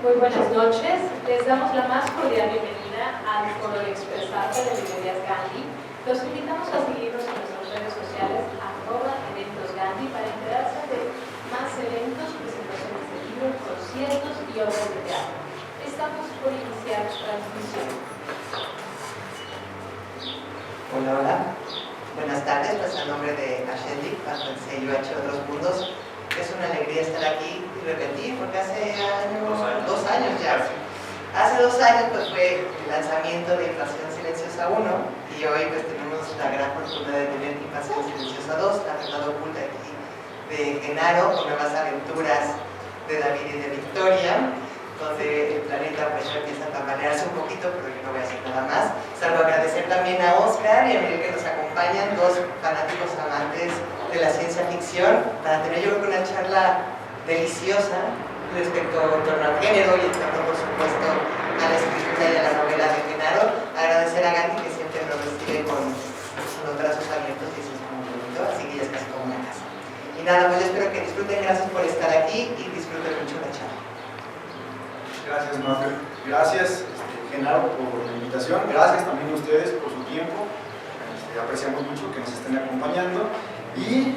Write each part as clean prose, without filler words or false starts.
Muy buenas noches. Les damos la más cordial bienvenida al Foro Expresarte de Librerías Gandhi. Los invitamos a seguirnos en nuestras redes sociales @eventos-gandhi para enterarse de más eventos, presentaciones de libros, conciertos y obras de teatro. Estamos por iniciar transmisión. Hola, hola. Buenas tardes, pues a nombre de Ashendik, bajo el sello H2 Mundos. Es una alegría estar aquí y repetir, porque hace dos años ya. Hace 2 años pues fue el lanzamiento de Invasión Silenciosa 1 y hoy pues tenemos la gran fortuna de tener Invasión Silenciosa 2, la verdad oculta aquí de Genaro, con nuevas aventuras de David y de Victoria, donde el planeta pues ya empieza a tambalearse un poquito, pero yo no voy a decir nada más. Salvo agradecer también a Oscar y a Miguel que nos acompañan, dos fanáticos amantes de la ciencia ficción, para tener yo creo que una charla deliciosa respecto en torno al género y en torno por supuesto a la escritura y a la novela de Genaro. Agradecer a Gandhi que siempre nos recibe con los brazos abiertos y eso es muy bonito, así que ya es casi como una casa. Y nada, pues yo espero que disfruten, gracias por estar aquí y disfruten mucho la charla. Gracias, Mafer. Gracias, Genaro, por la invitación. Gracias también a ustedes por su tiempo. Apreciamos mucho que nos estén acompañando. Y,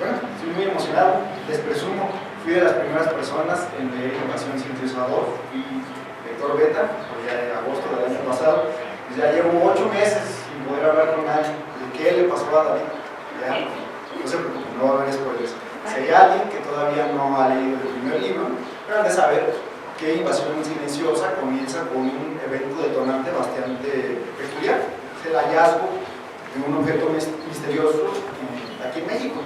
bueno, estoy muy emocionado. Les presumo, fui de las primeras personas en leer Invasión Silenciosa 2. Fui lector beta, por ya en agosto del año pasado. Pues ya llevo 8 meses sin poder hablar con nadie de qué le pasó a David. Ya, no se preocupen, no va a haber spoilers. Si hay alguien que todavía no ha leído el primer libro, pero han de saber que Invasión Silenciosa comienza con un evento detonante bastante peculiar. Es el hallazgo de un objeto misterioso aquí en México.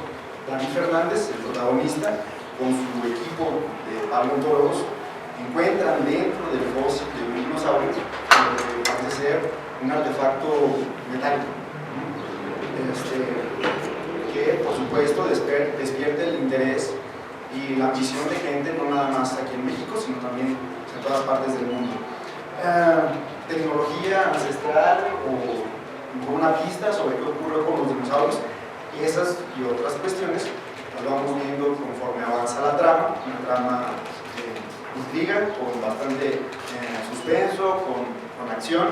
David Fernández, el protagonista, con su equipo de paleontólogos, encuentran dentro del fósil de un dinosaurio que parece ser un artefacto metálico, que por supuesto despierta el interés y la ambición de gente, no nada más aquí en México, sino también en todas partes del mundo. Tecnología ancestral o una pista sobre qué ocurre con los dinosaurios, y esas y otras cuestiones las vamos viendo conforme avanza la trama, una trama que intriga, con bastante suspenso, con acción.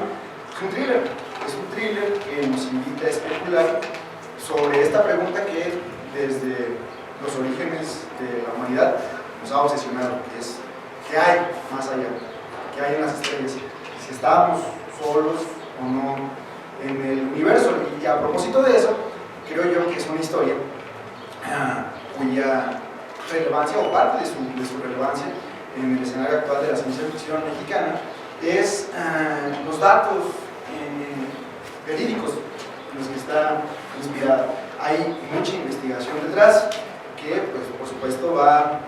Es un thriller que nos invita a especular sobre esta pregunta que desde los orígenes de la humanidad nos ha obsesionado, que es ¿qué hay más allá? ¿Qué hay en las estrellas? Si estamos solos o no en el universo. Y a propósito de eso, creo yo que es una historia cuya relevancia o parte de su relevancia en el escenario actual de la ciencia ficción mexicana es los datos verídicos en los que está inspirada. Hay mucha investigación detrás que, pues, por supuesto, va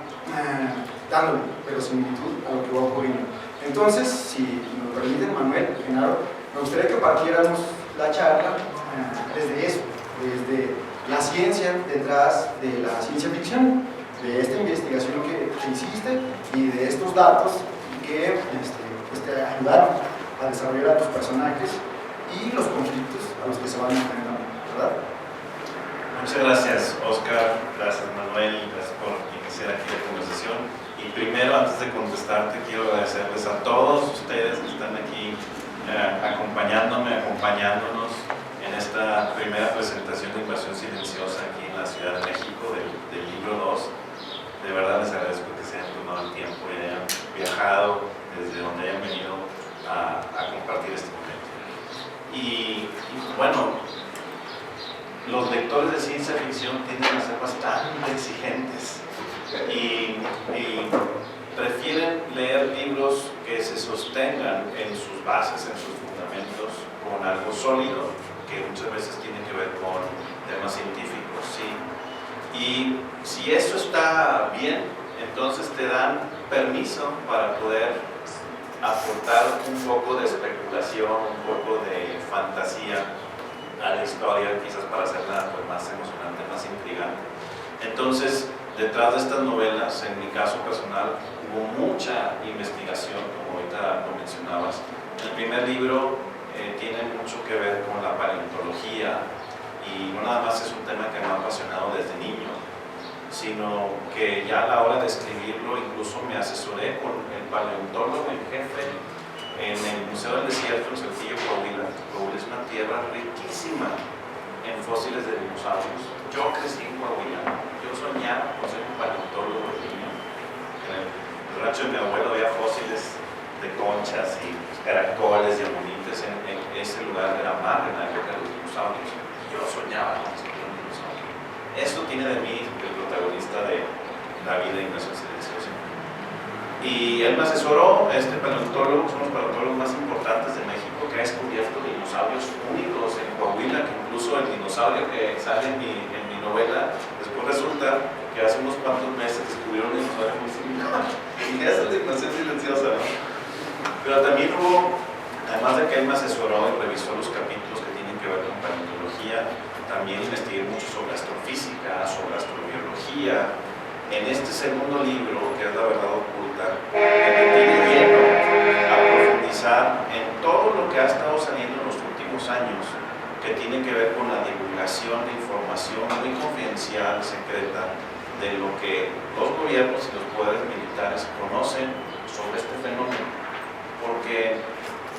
dándole verosimilitud a lo que va ocurriendo. Entonces, si nos permiten, Manuel, Genaro, me gustaría que partiéramos la charla desde eso, desde la ciencia detrás de la ciencia ficción, de esta investigación que hiciste y de estos datos que pues te ayudaron a desarrollar a tus personajes y los conflictos a los que se van enfrentando, ¿verdad? Muchas gracias, Oscar, gracias, Manuel, gracias por iniciar aquí la conversación. Y primero, antes de contestarte, quiero agradecerles a todos ustedes que están aquí acompañándonos en esta primera presentación de Invasión Silenciosa aquí en la Ciudad de México del libro 2. De verdad les agradezco que se hayan tomado el tiempo y hayan viajado desde donde hayan venido a compartir este momento. Y bueno, los lectores de ciencia ficción tienden a ser bastante exigentes y prefieren leer libros que se sostengan en sus bases, en sus fundamentos, con algo sólido, que muchas veces tiene que ver con temas científicos, ¿sí? Y si eso está bien, entonces te dan permiso para poder aportar un poco de especulación, un poco de fantasía a la historia, quizás para hacerla pues, más emocionante, más intrigante. Entonces, detrás de estas novelas, en mi caso personal, hubo mucha investigación, como ahorita lo mencionabas. El primer libro tiene mucho que ver con la paleontología y no nada más es un tema que me ha apasionado desde niño, sino que ya a la hora de escribirlo incluso me asesoré con el paleontólogo en jefe en el Museo del Desierto en Saltillo, Coahuila. Coahuila es una tierra riquísima en fósiles de dinosaurios. Yo crecí en Coahuila, yo soñaba con ser un paleontólogo de niño. En el rancho de mi abuelo había fósiles de conchas y caracoles y amonites en ese lugar de la mar en la época de los dinosaurios. Yo soñaba con ser un dinosaurio. Esto tiene de mí el protagonista de La vida de Invasión Silenciosa. Y él me asesoró, este paleontólogo, son los paleontólogos más importantes de México, que ha descubierto dinosaurios únicos en Coahuila, que incluso el dinosaurio que sale en mi novela, después resulta que hace unos cuantos meses descubrieron un dinosaurio muy similar. Y esa es la Invasión Silenciosa, ¿no? Pero también hubo, además de que él me asesoró y revisó los capítulos que tienen que ver con paleontología, también investigué mucho sobre astrofísica, sobre astrobiología. En este segundo libro, que es La verdad oculta, me metí de lleno a profundizar en todo lo que ha estado saliendo en los últimos años, que tiene que ver con la divulgación de información muy confidencial, secreta, de lo que los gobiernos y los poderes militares conocen sobre este fenómeno. Porque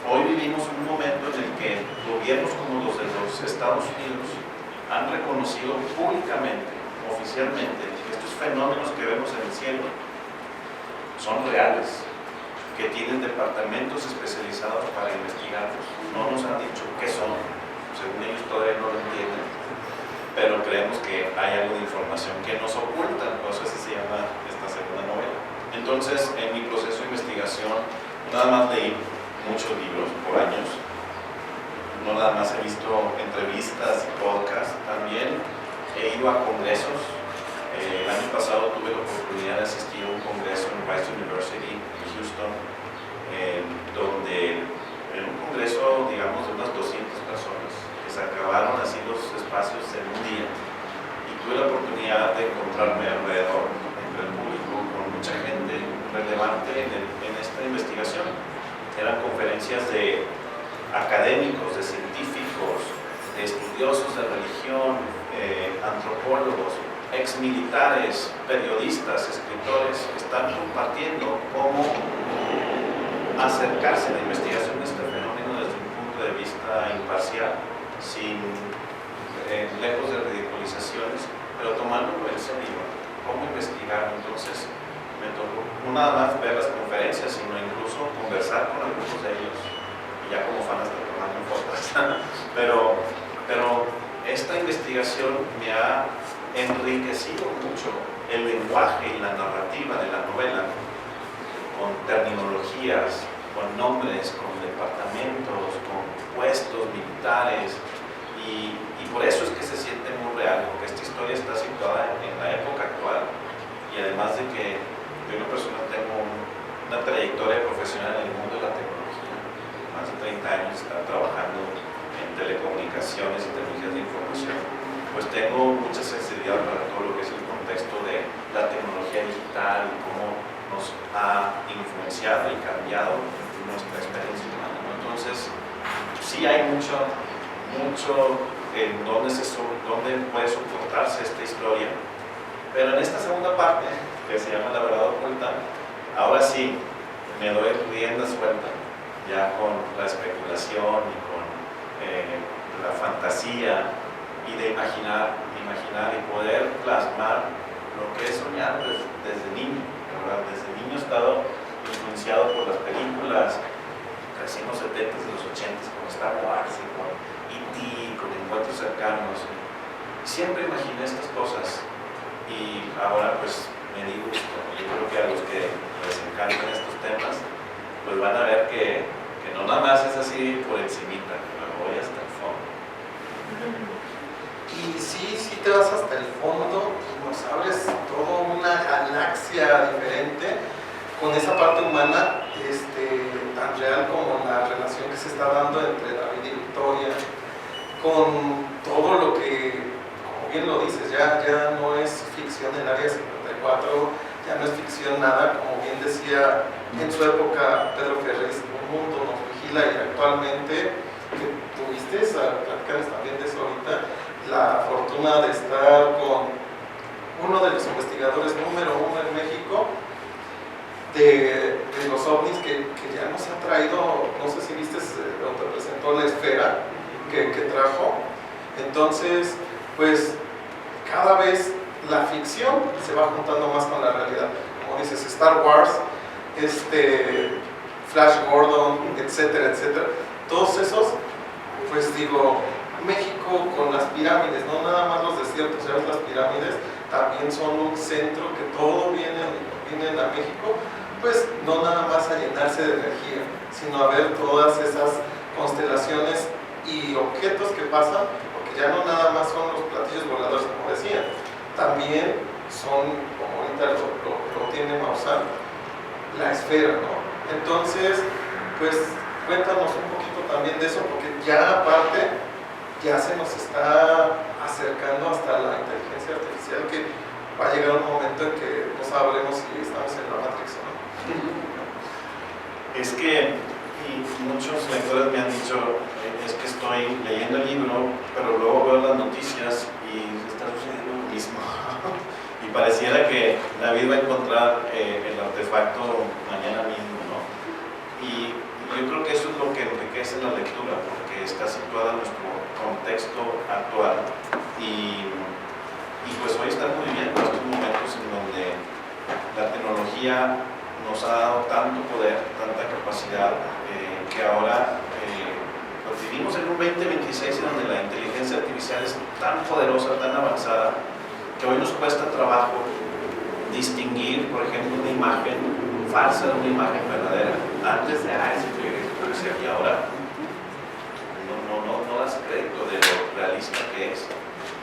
hoy vivimos en un momento en el que gobiernos como los de los Estados Unidos han reconocido públicamente, oficialmente, que estos fenómenos que vemos en el cielo son reales, que tienen departamentos especializados para investigarlos. No nos han dicho qué son, según ellos todavía no lo entienden, pero creemos que hay algo de información que nos ocultan, por eso así se llama esta segunda novela. Entonces, en mi proceso de investigación, nada más leí muchos libros por años, no nada más he visto entrevistas y podcasts, también he ido a congresos. El año pasado tuve la oportunidad de asistir a un congreso en Rice University en Houston, donde en un congreso, digamos, de unas 200 personas, que se acabaron así los espacios en un día, y tuve la oportunidad de encontrarme alrededor entre el público con mucha gente relevante en esta investigación. Eran conferencias de académicos, de científicos, de estudiosos de religión, antropólogos, exmilitares, periodistas, escritores, que están compartiendo cómo acercarse a la investigación de este fenómeno desde un punto de vista imparcial, sin lejos de ridiculizaciones, pero tomándolo en serio, cómo investigar. Entonces me tocó no nada más ver las conferencias, sino incluso conversar con algunos de ellos, y ya como fan hasta tomando fotos. pero esta investigación me ha enriquecido mucho el lenguaje y la narrativa de la novela, con terminologías, con nombres, con departamentos, con puestos militares, y por eso es que se siente muy real, porque esta historia está situada en la época actual, y además de que yo en lo personal tengo una trayectoria profesional en el mundo de la tecnología, más de 30 años de estar trabajando en telecomunicaciones y tecnologías de información, pues tengo mucha sensibilidad para todo lo que es el contexto de la tecnología digital y cómo nos ha influenciado y cambiado nuestra experiencia humana, ¿no? Entonces, sí hay mucho en dónde puede soportarse esta historia, pero en esta segunda parte, que se llama La verdad oculta, ahora sí me doy rienda suelta, ya con la especulación y con la fantasía, y de imaginar y poder plasmar lo que he soñado desde niño, ¿verdad? Desde niño he estado influenciado por las películas, casi en los 70s y los 80s, con Star Wars y con E.T., con Encuentros Cercanos. Siempre imaginé estas cosas, y ahora pues me di gusto. Yo creo que a los que les encantan estos temas, pues van a ver que no nada más es así por encimita, que me voy hasta el fondo. Y sí te vas hasta el fondo, nos abres toda una galaxia diferente con esa parte humana, tan real como la relación que se está dando entre David y Victoria, con todo lo que, como bien lo dices, ya no es ficción el Área 54, ya no es ficción nada, como bien decía en su época Pedro Ferriz, un mundo nos vigila, y actualmente, que tuviste, platicamos también de eso ahorita, la fortuna de estar con uno de los investigadores número 1 en México de los ovnis que ya nos ha traído, no sé si viste, o te presentó la esfera que trajo. Entonces, pues cada vez la ficción se va juntando más con la realidad. Como dices, Star Wars, Flash Gordon, etcétera, etcétera. Todos esos, pues digo, México con las pirámides, no nada más los desiertos, ¿sabes? Las pirámides también son un centro que todo vienen a México, pues no nada más a llenarse de energía, sino a ver todas esas constelaciones y objetos que pasan, porque ya no nada más son los platillos voladores, como decía, también son, como ahorita lo tiene Maussan, la esfera, ¿no? Entonces, pues cuéntanos un poquito también de eso, porque ya aparte, ya se nos está acercando hasta la inteligencia artificial, que va a llegar un momento en que no sabremos si estamos en la Matrix o no. Es que muchos lectores me han dicho, es que estoy leyendo el libro, pero luego veo las noticias y está sucediendo lo mismo. Y pareciera que David va a encontrar el artefacto mañana mismo, ¿no? Y yo creo que eso es lo que enriquece la lectura, porque está situada en nuestro contexto actual. Y pues hoy estamos viviendo estos momentos en donde la tecnología nos ha dado tanto poder, tanta capacidad, que ahora pues vivimos en un 2026 donde la inteligencia artificial es tan poderosa, tan avanzada, que hoy nos cuesta trabajo distinguir, por ejemplo, una imagen falsa de una imagen verdadera. Antes de esa inteligencia artificial, y ahora no das crédito de lo realista que es.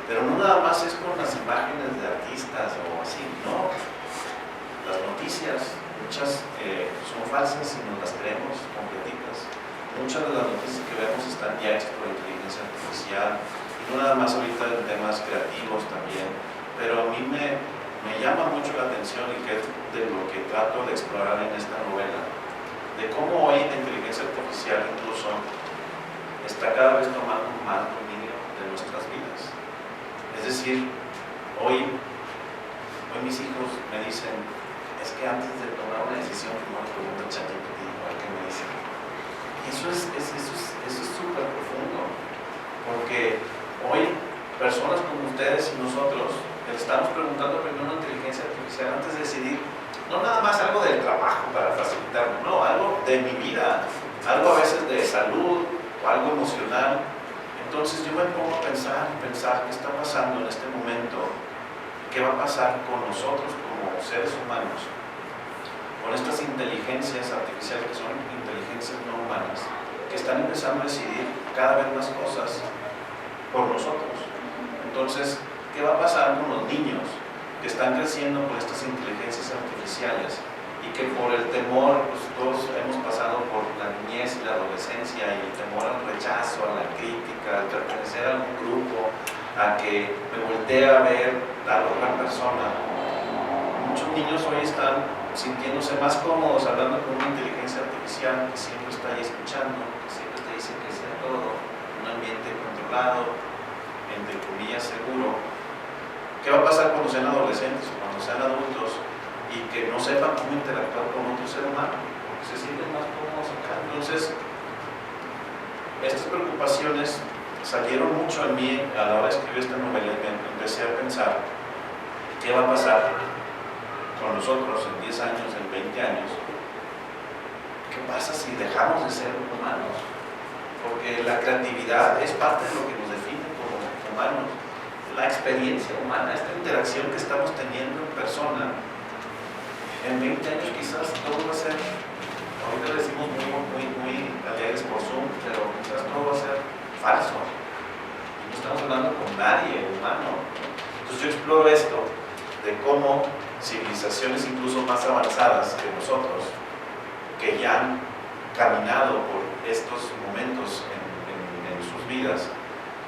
Pero no nada más es con las imágenes de artistas o así, no. Las noticias, muchas son falsas y nos las creemos completitas. Muchas de las noticias que vemos están ya hechas por inteligencia artificial, y no nada más ahorita en temas creativos también, pero a mí me llama mucho la atención, y que es de lo que trato de explorar en esta novela, de cómo hoy la inteligencia artificial incluso está cada vez tomando más dominio de nuestras vidas. Es decir, hoy mis hijos me dicen, es que antes de tomar una decisión, primero pregunto a ChatGPT a ver qué me dice. Y eso es súper profundo, porque hoy personas como ustedes y nosotros les estamos preguntando primero a una inteligencia artificial antes de decidir, no nada más algo del trabajo para facilitarlo, no, algo de mi vida, algo a veces de salud o algo emocional. Entonces yo me pongo a pensar qué está pasando en este momento, qué va a pasar con nosotros como seres humanos, con estas inteligencias artificiales que son inteligencias no humanas, que están empezando a decidir cada vez más cosas por nosotros. Entonces, ¿qué va a pasar con los niños que están creciendo con estas inteligencias artificiales y que por el temor, pues todos hemos pasado por la niñez y la adolescencia, y el temor al rechazo, a la crítica, al pertenecer a algún grupo, a que me voltee a ver a la otra persona? Muchos niños hoy están sintiéndose más cómodos hablando con una inteligencia artificial que siempre está ahí escuchando, que siempre te dice que sea todo, un ambiente controlado, entre comillas seguro. ¿Qué va a pasar cuando sean adolescentes o cuando sean adultos y que no sepan cómo interactuar con otro ser humano, porque se sienten más cómodos acá? Entonces, estas preocupaciones salieron mucho en mí a la hora de escribir esta novela, y empecé a pensar qué va a pasar con nosotros en 10 años, en 20 años. ¿Qué pasa si dejamos de ser humanos? Porque la creatividad es parte de lo que nos define como humanos. La experiencia humana, esta interacción que estamos teniendo en persona, en 20 años quizás todo va a ser, ahorita lo decimos muy alegres por Zoom, pero quizás todo va a ser falso. No estamos hablando con nadie humano. Entonces yo exploro esto de cómo civilizaciones incluso más avanzadas que nosotros, que ya han caminado por estos momentos en sus vidas,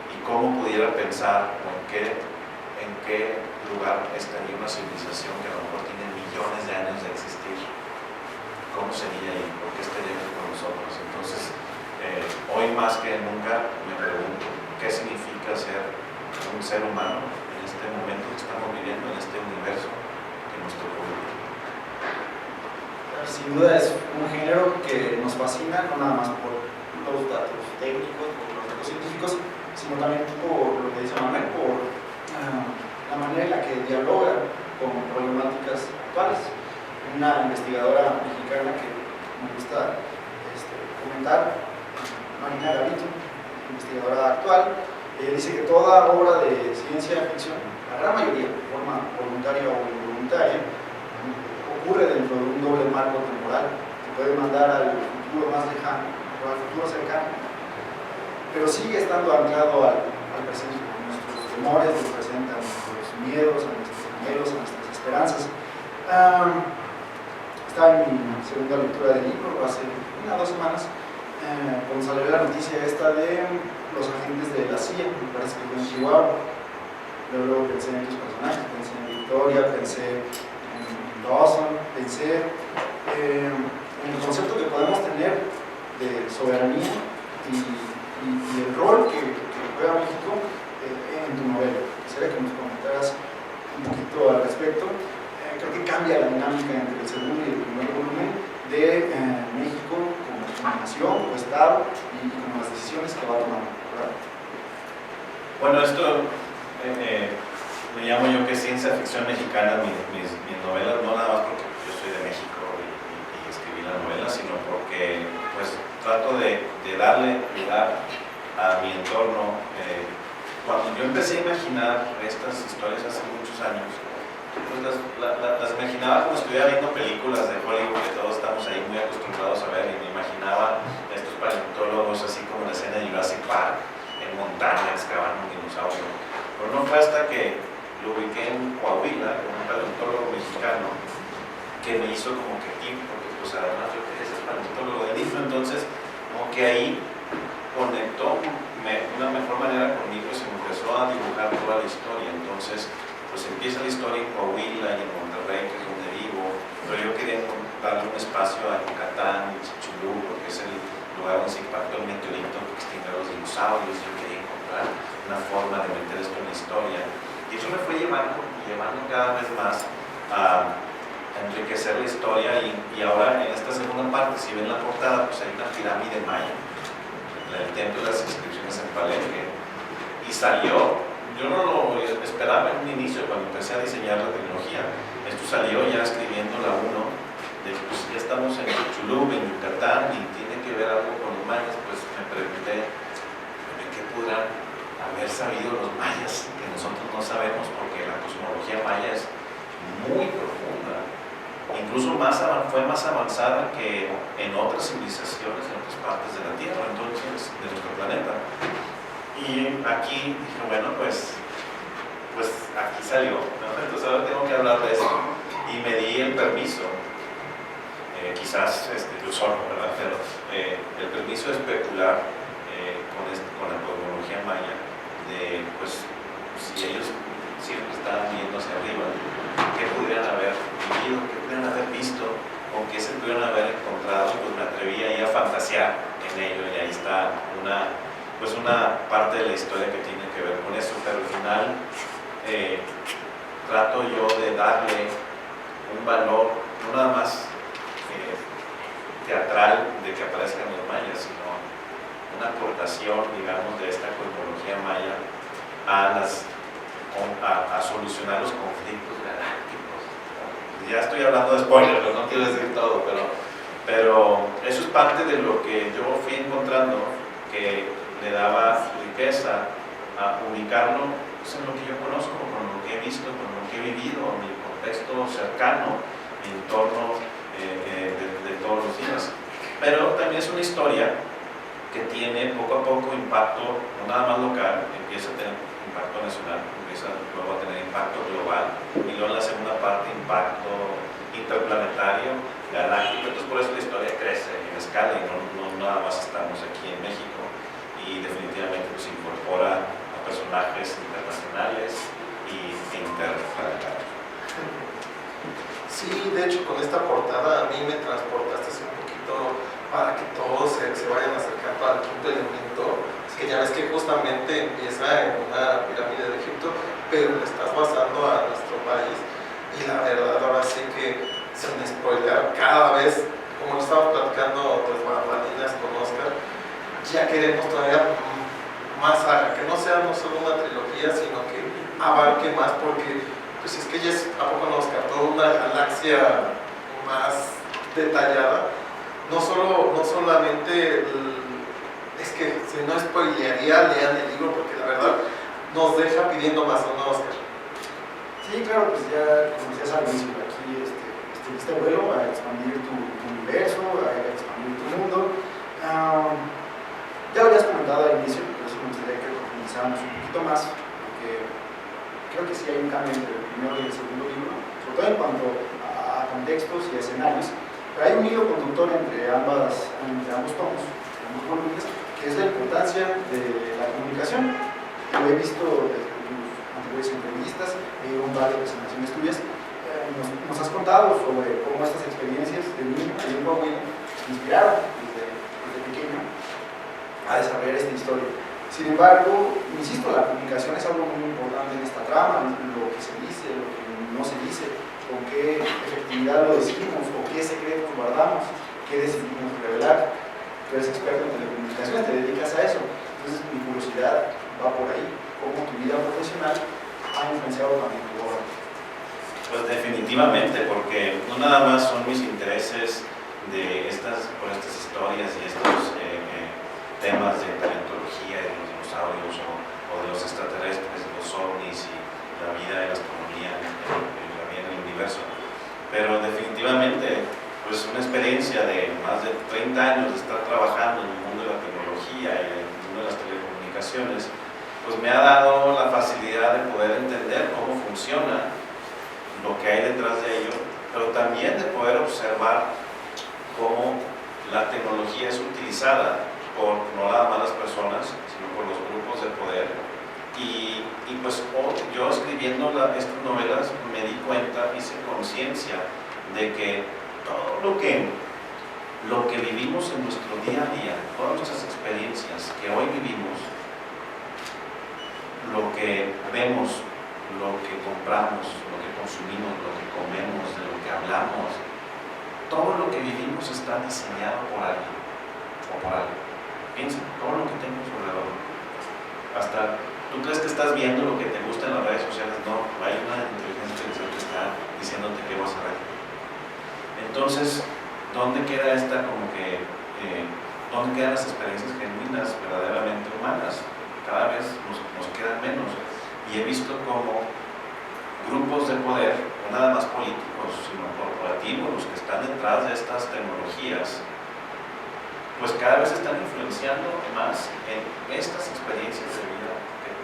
y cómo pudiera pensar o en qué lugar estaría una civilización que a lo mejor tiene millones de años de existir. ¿Cómo sería y por qué estaría con nosotros? Entonces, hoy más que nunca me pregunto qué significa ser un ser humano en este momento que estamos viviendo, en este universo que nos tocó vivir. Sin duda es un género que nos fascina, no nada más por los datos técnicos, por los datos científicos, sino también por lo que dice Manuel, por la manera en la que dialoga con problemáticas actuales. Una investigadora mexicana que me gusta comentar, Marina Gavito, investigadora actual, dice que toda obra de ciencia ficción, la gran mayoría, de forma voluntaria o involuntaria, ocurre dentro de un doble marco temporal que puede mandar al futuro más lejano o al futuro cercano, pero sigue estando anclado al presente. Nuestros temores nos presentan, nuestros miedos, a nuestros anhelos, a nuestras esperanzas. Estaba en mi segunda lectura del libro hace 1 o 2 semanas, cuando salió la noticia esta de los agentes de la CIA, me parece que fue en Chihuahua. Luego pensé en tus personajes, pensé en Victoria, pensé en Dawson, pensé en el concepto que podemos tener de soberanía y el rol que juega México en tu novela. Quisiera que nos comentaras un poquito al respecto. Creo que cambia la dinámica entre el segundo y el primer volumen de México como nación, como Estado y como las decisiones que va tomando, ¿verdad? Bueno, esto le llamo yo que es ciencia ficción mexicana, mis novelas, no nada más porque yo soy de México y escribí la novela, sino porque pues trato de darle lugar a mi entorno. Cuando yo empecé a imaginar estas historias hace muchos años, pues las imaginaba como si estuviera viendo películas de Hollywood que todos estamos ahí muy acostumbrados a ver, y me imaginaba estos paleontólogos así como la escena de Jurassic Park, en montaña excavando un dinosaurio. Pero no fue hasta que lo ubiqué en Coahuila con un paleontólogo mexicano que me hizo como que clic, porque pues además yo quería ser paleontólogo de niño, entonces como que ahí conectó de una mejor manera conmigo y se me empezó a dibujar toda la historia. Entonces pues empieza la historia en Coahuila y en Monterrey, que es donde vivo, pero yo quería darle un espacio a Yucatán y Chicxulub, porque es el lugar donde se impactó el meteorito que extinguió a los dinosaurios. Yo quería encontrar una forma de meter esto en la historia, y eso me fue llevando cada vez más a enriquecer la historia. Y ahora en esta segunda parte, si ven la portada, pues hay una pirámide maya, el templo de las inscripciones en Palenque, y salió. Yo no lo esperaba en un inicio cuando empecé a diseñar la tecnología. Esto salió ya escribiendo la 1, de pues ya estamos en Chicxulub, en Yucatán, y tiene que ver algo con los mayas. Pues me pregunté, ¿de qué podrán haber sabido los mayas que nosotros no sabemos? Porque la cosmología maya es muy profunda, incluso fue más avanzada que en otras civilizaciones, en otras partes de la Tierra, entonces, de nuestro planeta. Y aquí dije, bueno, pues aquí salió, ¿no? Entonces ahora tengo que hablar de eso. Y me di el permiso, quizás yo solo, ¿verdad? Pero el permiso de especular con la cosmología maya, de pues si ellos siempre estaban viendo hacia arriba, qué pudieran haber vivido, qué pudieran haber visto, con qué se pudieran haber encontrado. Pues me atreví ahí a fantasear en ello, y ahí está una parte de la historia que tiene que ver con eso. Pero al final trato yo de darle un valor, no nada más teatral de que aparezcan los mayas, sino una aportación, digamos, de esta cosmología maya a solucionar los conflictos galácticos. Ya estoy hablando de spoilers, no quiero decir todo, pero eso es parte de lo que yo fui encontrando, que le daba riqueza a ubicarlo pues, en lo que yo conozco, con lo que he visto, con lo que he vivido, en mi contexto cercano, mi entorno de todos los días. Pero también es una historia que tiene poco a poco impacto, no nada más local, empieza a tener impacto nacional, empieza luego a tener impacto global, y luego en la segunda parte impacto interplanetario, galáctico. Entonces por eso la historia crece en escala, y no nada más estamos aquí en México. Y definitivamente pues incorpora a personajes internacionales y interplanetarios. Sí, de hecho con esta portada a mí me transportaste un poquito para que todos se vayan acercando al quinto elemento, que ya ves que justamente empieza en una pirámide de Egipto, pero está la verdad ahora sí que sin spoiler, cada vez, como lo estaba platicando pues Martínez con Oscar, ya queremos todavía más saga, que no sea no solo una trilogía, sino que abarque más, porque pues es que ya es, ¿a poco no, Oscar? Toda una galaxia más detallada, no solamente es que si no spoilearía, lean el libro, porque la verdad nos deja pidiendo más, ¿no, Oscar? Sí, claro, pues ya, como decías al inicio, aquí este vuelo a expandir tu universo, a expandir tu mundo. Ya lo habías comentado al inicio, pero sí me gustaría que profundizáramos un poquito más, porque creo que sí hay un cambio entre el primero y el segundo libro, sobre todo en cuanto a contextos y escenarios, pero hay un hilo conductor entre ambos tomos, ambos volúmenes, que es la importancia de la comunicación. Lo he visto desde tus anteriores entrevistas, un par de presentaciones tuyas. Nos has contado sobre cómo estas experiencias de niño en Coahuila inspiraron desde pequeño a desarrollar esta historia. Sin embargo, insisto, la comunicación es algo muy importante en esta trama, lo que se dice, lo que no se dice, con qué efectividad lo decimos, o qué secretos guardamos, qué decidimos revelar. Tú eres experto en telecomunicaciones, te dedicas a eso. Entonces mi curiosidad va por ahí, cómo tu vida profesional ha influenciado también tu obra. Pues definitivamente, porque no nada más son mis intereses por estas historias y estos temas de paleontología, de los dinosaurios o de los extraterrestres, de los ovnis y la vida y la astronomía, la vida en el universo, pero definitivamente pues una experiencia de más de 30 años de estar trabajando en el mundo de la tecnología y en el mundo de las telecomunicaciones, pues me ha dado la facilidad de poder entender cómo funciona lo que hay detrás de ello, pero también de poder observar cómo la tecnología es utilizada por no nada más las personas, sino por los grupos de poder. Y pues yo escribiendo estas novelas me di cuenta, hice conciencia de que todo lo que vivimos en nuestro día a día, todas nuestras experiencias que hoy vivimos, lo que vemos, lo que compramos, lo que consumimos, lo que comemos, de lo que hablamos, todo lo que vivimos está diseñado por alguien o por algo. Piensa, todo lo que tenemos alrededor. Hasta tú crees que estás viendo lo que te gusta en las redes sociales, no, hay una inteligencia artificial que está diciéndote qué vas a ver. Entonces, ¿dónde queda dónde quedan las experiencias genuinas, verdaderamente humanas? Cada vez nos quedan menos. Y he visto como grupos de poder, no nada más políticos, sino corporativos, los que están detrás de estas tecnologías, pues cada vez están influenciando más en estas experiencias de vida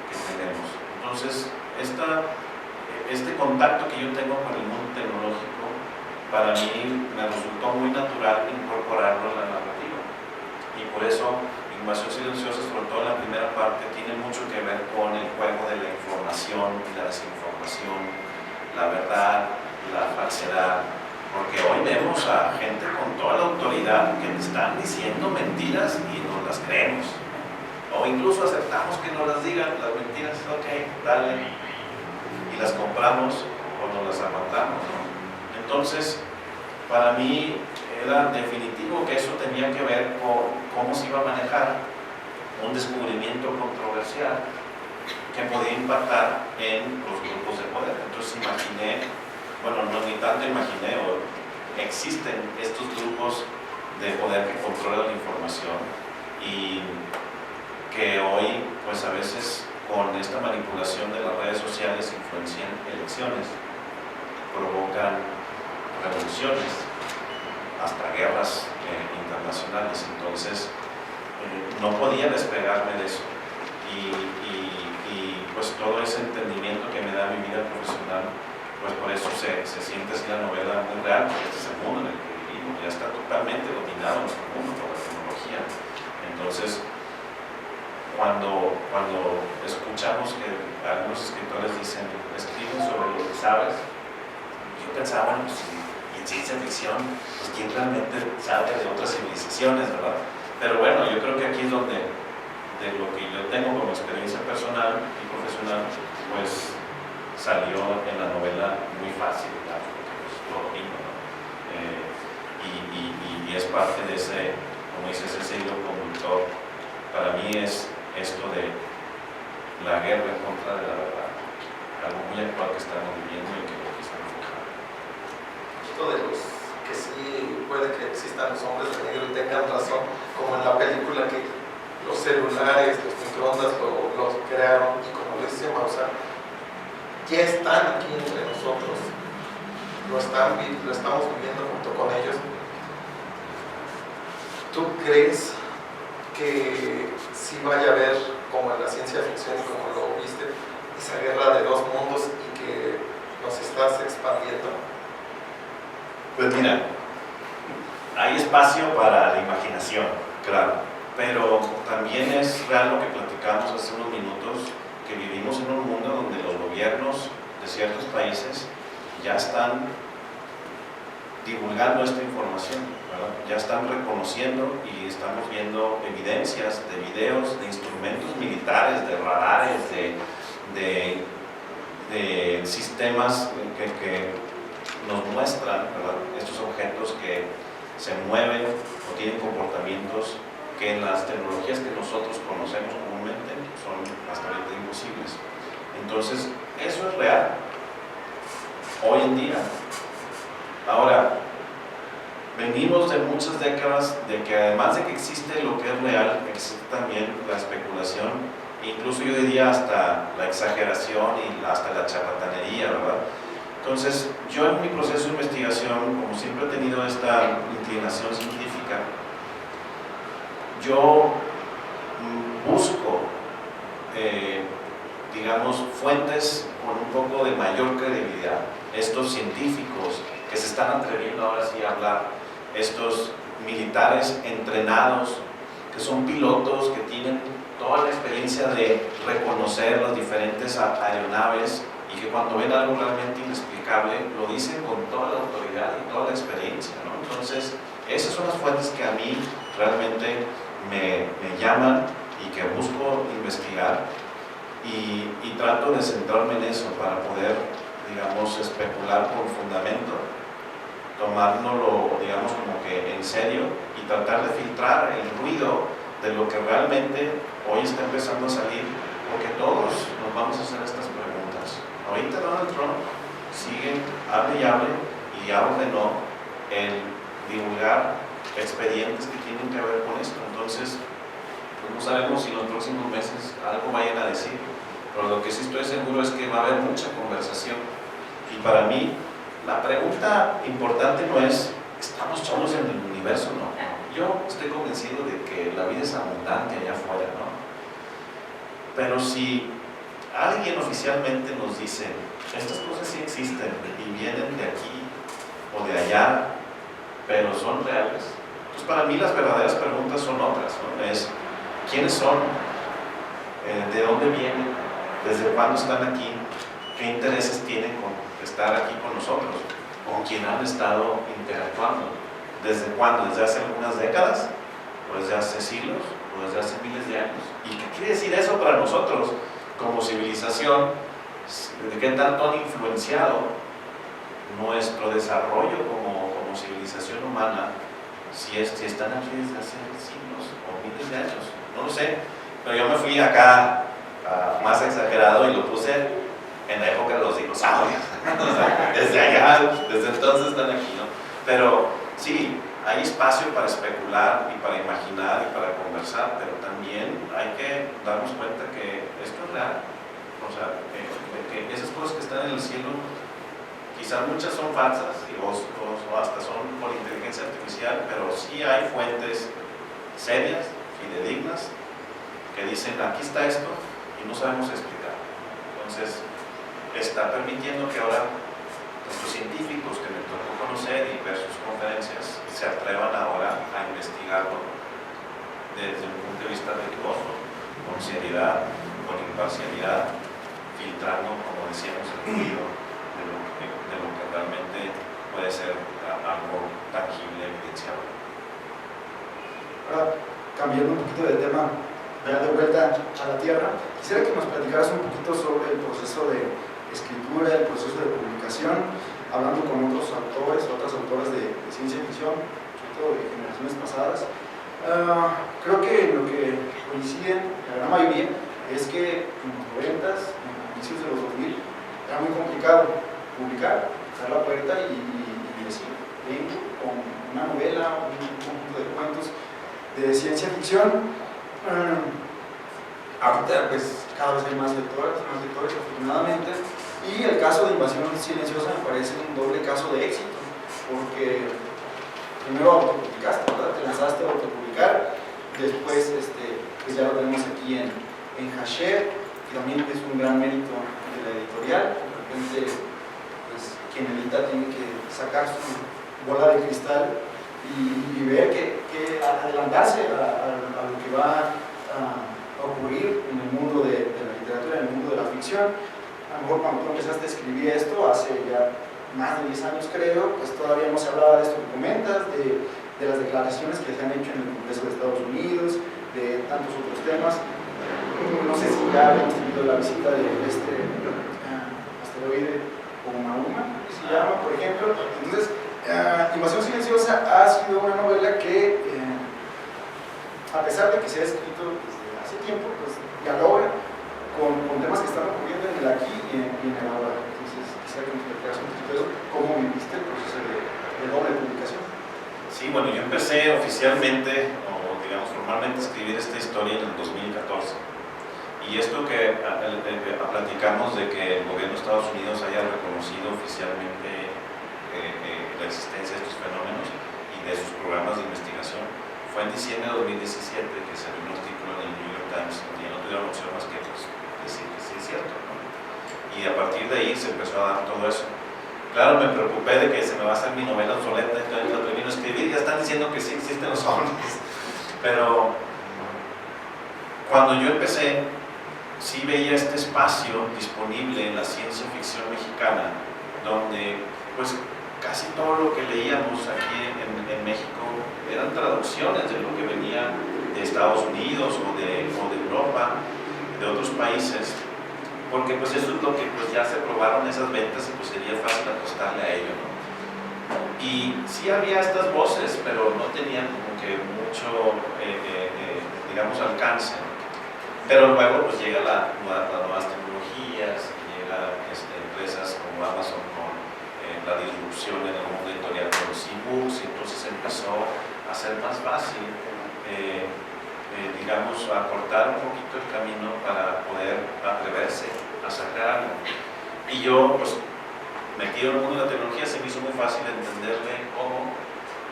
que tenemos. Entonces, este contacto que yo tengo con el mundo tecnológico, para mí me resultó muy natural incorporarlo en la narrativa. Y por eso, Invasión Silenciosa, sobre todo en la primera parte, tiene mucho que ver con el juego de la información y la desinformación, la verdad, la falsedad. Porque hoy vemos a gente con toda la autoridad que están diciendo mentiras y nos las creemos. O incluso aceptamos que nos las digan las mentiras, ok, dale. Y las compramos o nos las aguantamos, ¿no? Entonces, para mí era definitivo que eso tenía que ver con cómo se iba a manejar un descubrimiento controversial que podía impactar en los grupos de poder. Entonces imaginé, bueno, no ni tanto imaginé, existen estos grupos de poder que controlan la información y que hoy, pues a veces con esta manipulación de las redes sociales influencian elecciones, provocan revoluciones, hasta guerras internacionales. Entonces no podía despegarme de eso y pues todo ese entendimiento que me da mi vida profesional, pues por eso se siente así la novela muy real, porque este es el mundo en el que vivimos, ya está totalmente dominado nuestro mundo por la tecnología. Entonces cuando escuchamos que algunos escritores dicen, escriben sobre lo que sabes, yo pensaba, bueno, pues, y en ciencia ficción, pues quién realmente sabe de otras civilizaciones, ¿verdad? Pero bueno, yo creo que aquí es donde, de lo que yo tengo como experiencia personal y profesional, pues salió en la novela muy fácil, claro, porque pues, lo domino, ¿no? Y es parte de ese, como dices, ese hilo conductor. Para mí es esto de la guerra en contra de la verdad, algo muy actual que estamos viviendo y que lo que estamos fijando. Esto de los que sí puede que existan los hombres de negro y tengan razón, como en la película que los celulares, los microondas los crearon, y como lo dice Maussan, ya están aquí entre nosotros, lo estamos viviendo junto con ellos. ¿Tú crees que sí vaya a haber, como en la ciencia ficción y como lo viste, esa guerra de dos mundos y que nos estás expandiendo? Pues mira, hay espacio para la imaginación, claro, pero también es real lo que platicamos hace unos minutos, que vivimos en un mundo donde los gobiernos de ciertos países ya están divulgando esta información, ¿verdad? Ya están reconociendo y estamos viendo evidencias de videos, de instrumentos militares, de radares, de sistemas que nos muestran, ¿verdad?, estos objetos que se mueven o tienen comportamientos que en las tecnologías que nosotros conocemos comúnmente son hasta ahorita imposibles. Entonces, eso es real hoy en día. Ahora, venimos de muchas décadas de que además de que existe lo que es real, existe también la especulación, incluso yo diría hasta la exageración y hasta la charlatanería, ¿verdad? Entonces, yo en mi proceso de investigación, como siempre he tenido esta inclinación científica, yo busco, digamos, fuentes con un poco de mayor credibilidad. Estos científicos que se están atreviendo ahora sí a hablar, estos militares entrenados, que son pilotos, que tienen toda la experiencia de reconocer las diferentes aeronaves y que cuando ven algo realmente inexplicable lo dicen con toda la autoridad y toda la experiencia, ¿no? Entonces, esas son las fuentes que a mí realmente me llaman y que busco investigar y trato de centrarme en eso para poder, digamos, especular con fundamento, tomárnoslo, digamos, como que en serio y tratar de filtrar el ruido de lo que realmente hoy está empezando a salir, porque todos nos vamos a hacer estas preguntas. Ahorita Donald Trump sigue, hable y ordenó en divulgar expedientes que tienen que ver con esto. Entonces, pues no sabemos si en los próximos meses algo vayan a decir, pero lo que sí estoy seguro es que va a haber mucha conversación. Y para mí, la pregunta importante no es, ¿estamos solos en el universo? No. Yo estoy convencido de que la vida es abundante allá afuera, ¿no? Pero si alguien oficialmente nos dice, estas cosas sí existen y vienen de aquí o de allá, pero son reales, pues para mí las verdaderas preguntas son otras, ¿no? Es, ¿quiénes son? ¿De dónde vienen? ¿Desde cuándo están aquí? ¿Qué intereses tienen con estar aquí con nosotros? ¿Con quién han estado interactuando? ¿Desde cuándo? ¿Desde hace algunas décadas? ¿O desde hace siglos? ¿O desde hace miles de años? ¿Y qué quiere decir eso para nosotros como civilización? ¿De qué tanto han influenciado nuestro desarrollo como civilización humana? Si están aquí desde hace siglos o miles de años, no lo sé, pero yo me fui acá más exagerado y lo puse en la época de los dinosaurios. O sea, desde allá, desde entonces están aquí, ¿no? Pero sí, hay espacio para especular y para imaginar y para conversar, pero también hay que darnos cuenta que esto es real. O sea, que esas cosas que están en el cielo, quizás muchas son falsas o hasta son por inteligencia artificial, pero sí hay fuentes serias, fidedignas, que dicen, aquí está esto y no sabemos explicar. Entonces, está permitiendo que ahora nuestros científicos que me tocó conocer y ver sus conferencias se atrevan ahora a investigarlo desde un punto de vista riguroso, con seriedad, con imparcialidad, filtrando, como decíamos, el ruido de lo que realmente puede ser algo tangible, evidenciable. Ahora, cambiando un poquito de tema, de vuelta a la Tierra, quisiera que nos platicaras un poquito sobre el proceso de escritura, el proceso de publicación, hablando con otros autores, otras autoras de ciencia ficción, sobre todo de generaciones pasadas. Creo que lo que coinciden, la gran mayoría, es que en los 90s, en inicios de los 2000, era muy complicado publicar, cerrar la puerta y decir, vengo con una novela, un conjunto de cuentos de ciencia ficción. Ahorita pues cada vez hay más lectores afortunadamente, y el caso de Invasión Silenciosa me parece un doble caso de éxito, porque primero autopublicaste, ¿verdad? Te lanzaste a autopublicar, después pues ya lo tenemos aquí en Hachette, que también es un gran mérito de la editorial. De repente pues quien edita tiene que sacar su bola de cristal y ver que adelantarse a lo que va a ocurrir en el mundo de la literatura, en el mundo de la ficción. A lo mejor cuando tú empezaste a escribir esto, hace ya más de 10 años creo, pues todavía no se hablaba de esto que comentas, de las declaraciones que se han hecho en el Congreso de Estados Unidos, de tantos otros temas. No sé si ya hemos tenido la visita de este asteroide Oumuamua, que se llama, por ejemplo. Entonces, Invasión Silenciosa ha sido una novela que, a pesar de que se ha escrito desde hace tiempo, pues dialoga con temas que están ocurriendo en el aquí y en el ahora. Entonces, quisiera que nos platicaras un poquito de eso, cómo viviste el proceso de doble publicación. Sí, bueno, yo empecé oficialmente, o digamos formalmente, a escribir esta historia en el 2014. Y esto que platicamos de que el gobierno de Estados Unidos haya reconocido oficialmente la existencia de estos fenómenos y de sus programas de investigación, fue en diciembre de 2017 que salió un artículo en el New York Times donde no tuvieron opción más que pues, decir que sí es cierto, ¿no? Y a partir de ahí se empezó a dar todo eso. Claro, me preocupé de que se me va a hacer mi novela obsoleta, entonces lo termino de escribir, ya están diciendo que sí existen los ovnis, pero cuando yo empecé, sí veía este espacio disponible en la ciencia ficción mexicana, donde pues casi todo lo que leíamos aquí en México eran traducciones de lo que venía de Estados Unidos o de Europa, de otros países, porque pues eso es lo que pues ya se probaron esas ventas y pues sería fácil apostarle a ello, ¿no? Y sí había estas voces, pero no tenían como que mucho, digamos, alcance. Pero luego pues llega las nuevas tecnologías, llega empresas como Amazon con la disrupción en el mundo editorial con los e-books, y entonces empezó a ser más fácil, digamos, a cortar un poquito el camino para poder atreverse a sacar algo. Y yo, pues, metido en el mundo de la tecnología, se me hizo muy fácil entenderle cómo,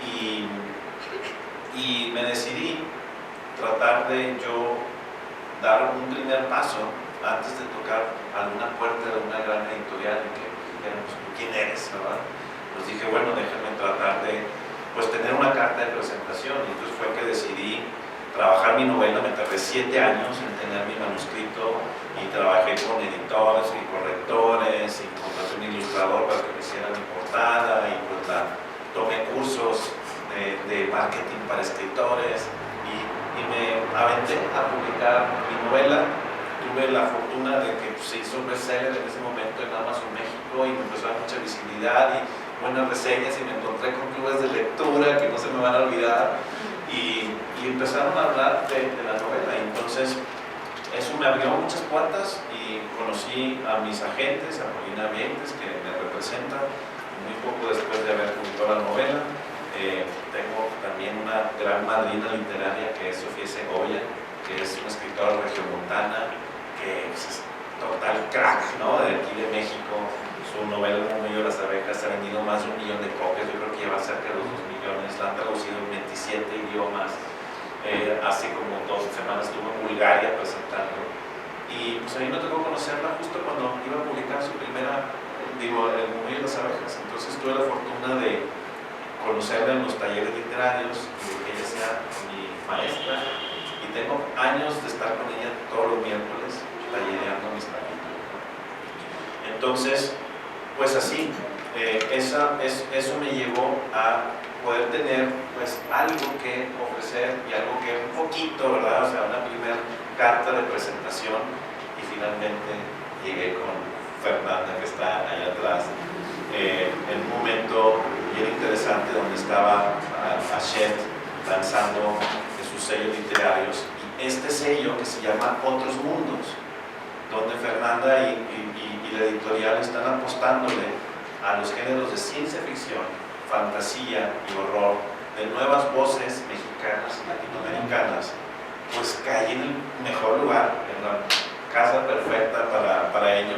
y me decidí tratar de yo dar un primer paso antes de tocar alguna puerta de una gran editorial que dijeran, pues, ¿quién eres? ¿Verdad? Pues dije, bueno, déjame tratar de pues, tener una carta de presentación. Y entonces fue que decidí trabajar mi novela. Me tardé 7 años en tener mi manuscrito y trabajé con editores y correctores y contraté un ilustrador para que me hiciera mi portada y pues tomé cursos de marketing para escritores y me aventé a publicar mi novela. Tuve la fortuna de que pues, se hizo bestseller en ese momento en Amazon México y me empezó a dar mucha visibilidad y buenas reseñas y me encontré con clubes de lectura que no se me van a olvidar y empezaron a hablar de la novela. Y entonces eso me abrió muchas puertas y conocí a mis agentes, a Molina Vientes, que me representa muy poco después de haber publicado la novela. Tengo también una gran madrina literaria que es Sofía Segovia, que es una escritora regiomontana que es total crack, ¿no? De aquí de México. Su novela El murmullo de las abejas ha vendido más de 1 millón de copias, yo creo que lleva cerca de los 2 millones, la han traducido en 27 idiomas. Hace como 2 semanas estuvo en Bulgaria presentando y pues a mí me tocó conocerla justo cuando iba a publicar su primera, El murmullo de las abejas. Entonces tuve la fortuna de conocerla en los talleres literarios y de que ella sea mi maestra, y tengo años de estar con ella todos los miércoles tallereando mis capítulos. Entonces, pues así, eso me llevó a poder tener pues algo que ofrecer y algo que un poquito, ¿verdad? O sea, una primera carta de presentación, y finalmente llegué con Fernanda, que está allá atrás, en un momento bien interesante donde estaba Hachette lanzando sus sellos literarios, y este sello que se llama Otros Mundos, donde Fernanda y la editorial están apostándole a los géneros de ciencia ficción, fantasía y horror, de nuevas voces mexicanas y latinoamericanas, pues cae en el mejor lugar, en la casa perfecta para ello.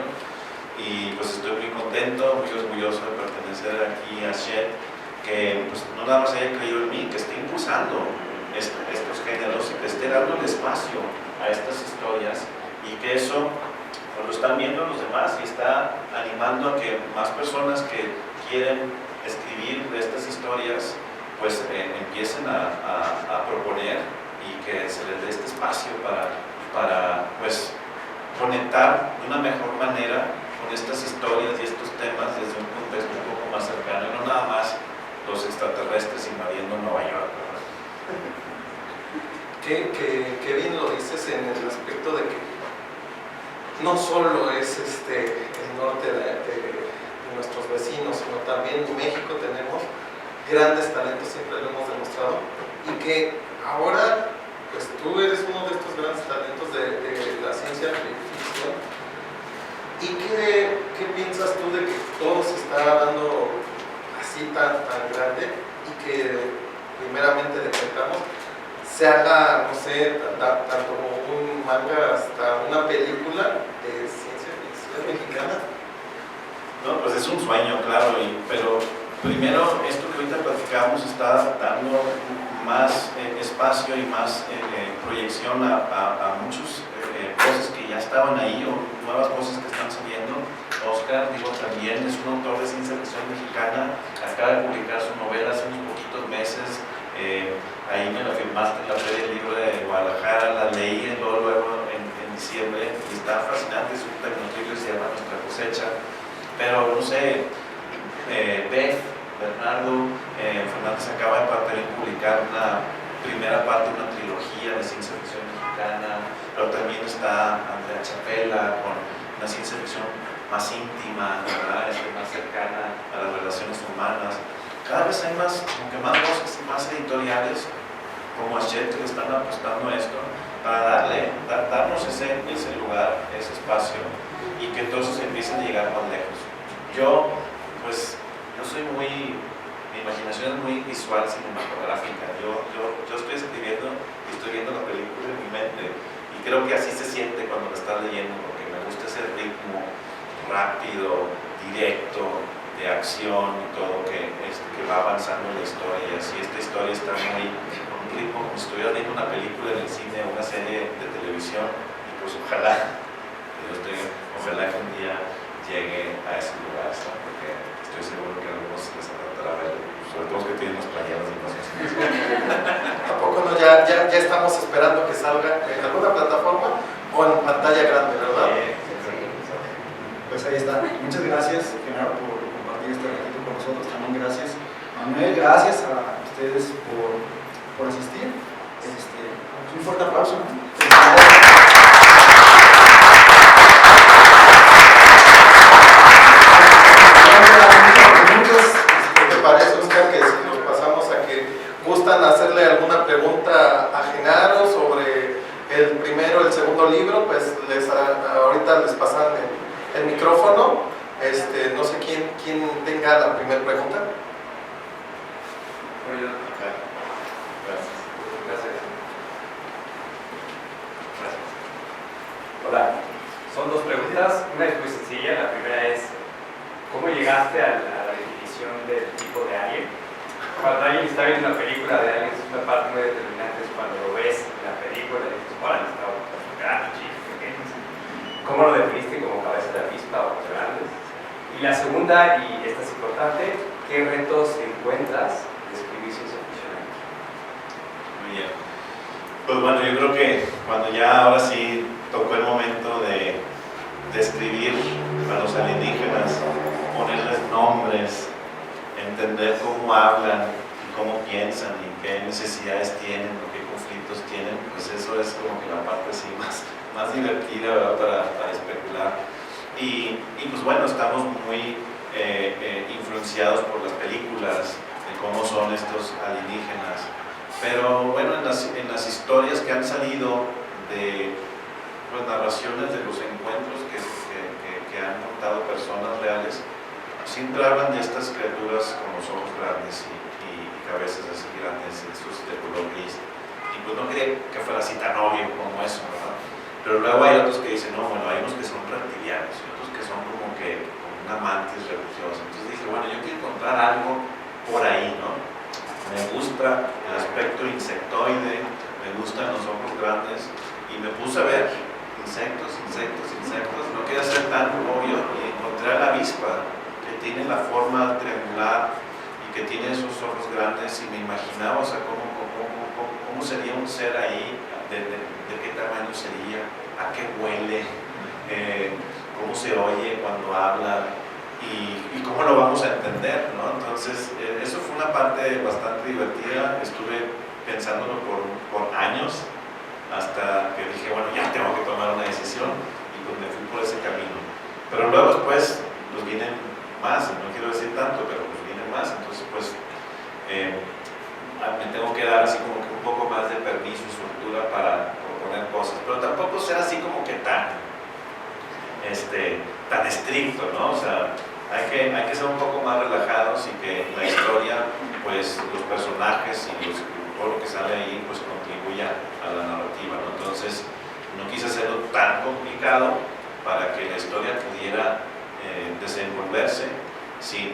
Y pues estoy muy contento, muy orgulloso de pertenecer aquí a Hachette, que pues no nada más haya creído en mí, que esté impulsando estos géneros y que esté dando el espacio a estas historias, y que eso pues, lo están viendo los demás y está animando a que más personas que quieren escribir de estas historias pues empiecen a proponer, y que se les dé este espacio para pues conectar de una mejor manera con estas historias y estos temas desde un contexto un poco más cercano, y no nada más los extraterrestres invadiendo Nueva York, ¿verdad? Qué bien lo dices en el aspecto de que no solo es el norte de nuestros vecinos, sino también en México tenemos grandes talentos, siempre lo hemos demostrado, y que ahora pues tú eres uno de estos grandes talentos de la ciencia ficción. ¿Y qué piensas tú de que todo se está dando así tan grande, y que primeramente detectamos se haga, no sé, tanto como un manga hasta una película de ciencia ficción mexicana? No, pues es un sueño, claro, pero primero esto que ahorita platicamos está dando más espacio y más proyección a muchas voces que ya estaban ahí, o nuevas voces que están saliendo. Oscar, digo, también es un autor de ciencia ficción mexicana, acaba de publicar su novela hace unos poquitos meses. Ahí me la firmaste en la Feria del Libro de Guadalajara, la leí luego en diciembre, y está fascinante. Es un tecnotrilo que se llama Nuestra Cosecha. Pero no sé, Beth, Bernardo Fernández acaba de publicar una primera parte de una trilogía de ciencia ficción mexicana, pero también está Andrea Chapela con una ciencia ficción más íntima, ¿verdad? Más cercana a las relaciones humanas. Cada vez hay más voces y más editoriales como Hachette que le están apostando a esto, para darnos ese lugar, ese espacio, y que entonces empiecen a llegar más lejos. Yo mi imaginación es muy visual, cinematográfica. Yo estoy escribiendo y estoy viendo la película en mi mente, y creo que así se siente cuando la estás leyendo, porque me gusta ese ritmo rápido, directo, de acción y todo, que va avanzando la historia. Y así esta historia está muy con un ritmo como si estuviera viendo una película en el cine o una serie de televisión, y pues ojalá que un día llegue a ese lugar, ¿no? Porque estoy seguro que a algunos les encantará ver, sobre todo los que tienen los playeros de cosas. ¿A poco no? Ya estamos esperando que salga en alguna plataforma o en pantalla grande, ¿verdad? Pues ahí está. Muchas gracias, Genaro, por compartir este ratito con nosotros. También gracias, Manuel. Gracias a ustedes por asistir. Un fuerte aplauso. ¿Qué te parece, Oscar, que si nos pasamos a que gustan hacerle alguna pregunta a Genaro sobre el segundo libro? Pues ahorita les pasan el micrófono. No sé quién tenga la primera pregunta. Hola, son dos preguntas, una es muy sencilla. La primera es, ¿cómo llegaste a la definición del tipo de alien? Cuando alguien está viendo una película de aliens, una parte muy determinante es cuando lo ves en la película y dices, ¡hola! Está grande, chico, pequeño. ¿Cómo lo definiste? ¿Como cabeza de avispa o grandes? Y la segunda, y esta es importante, ¿qué retos encuentras de escribir ciencia ficción? Muy bien. Pues bueno, yo creo que cuando ya ahora sí tocó el momento de describir a los alienígenas, ponerles nombres, entender cómo hablan, cómo piensan y qué necesidades tienen o qué conflictos tienen, pues eso es como que la parte así más divertida, ¿verdad? Para especular. Y pues bueno, estamos muy influenciados por las películas de cómo son estos alienígenas. Pero bueno, en las historias que han salido de pues, narraciones de los encuentros que han contado personas reales, siempre hablan de estas criaturas con los ojos grandes y cabezas así grandes, estos de color gris. Y pues no quería que fuera así tan obvio como eso, ¿verdad? Pero luego hay otros que dicen, no, bueno, hay unos que son reptilianos y otros que son como una mantis religiosa. Entonces dije, bueno, yo quiero encontrar algo por ahí, ¿no? Me gusta el aspecto insectoide, me gustan los ojos grandes y me puse a ver insectos, no quería ser tan obvio y encontré a la avispa que tiene la forma triangular y que tiene esos ojos grandes y me imaginaba, o sea, cómo sería un ser ahí, de qué tamaño sería, a qué huele, cómo se oye cuando habla y cómo lo vamos a entender, ¿no? Entonces, eso fue una parte bastante divertida, estuve pensándolo por años, hasta que dije, bueno, ya tengo que tomar una decisión y pues me fui por ese camino. Pero luego después pues vienen más, no quiero decir tanto, pero pues vienen más, entonces pues me tengo que dar así como que un poco más de permiso y soltura para proponer cosas, pero tampoco ser así como que tan estricto, ¿no? O sea, hay que ser un poco más relajados y que la historia, pues los personajes y todo lo que sale ahí, pues contribuya a la narrativa, ¿no? Entonces, no quise hacerlo tan complicado para que la historia pudiera desenvolverse sin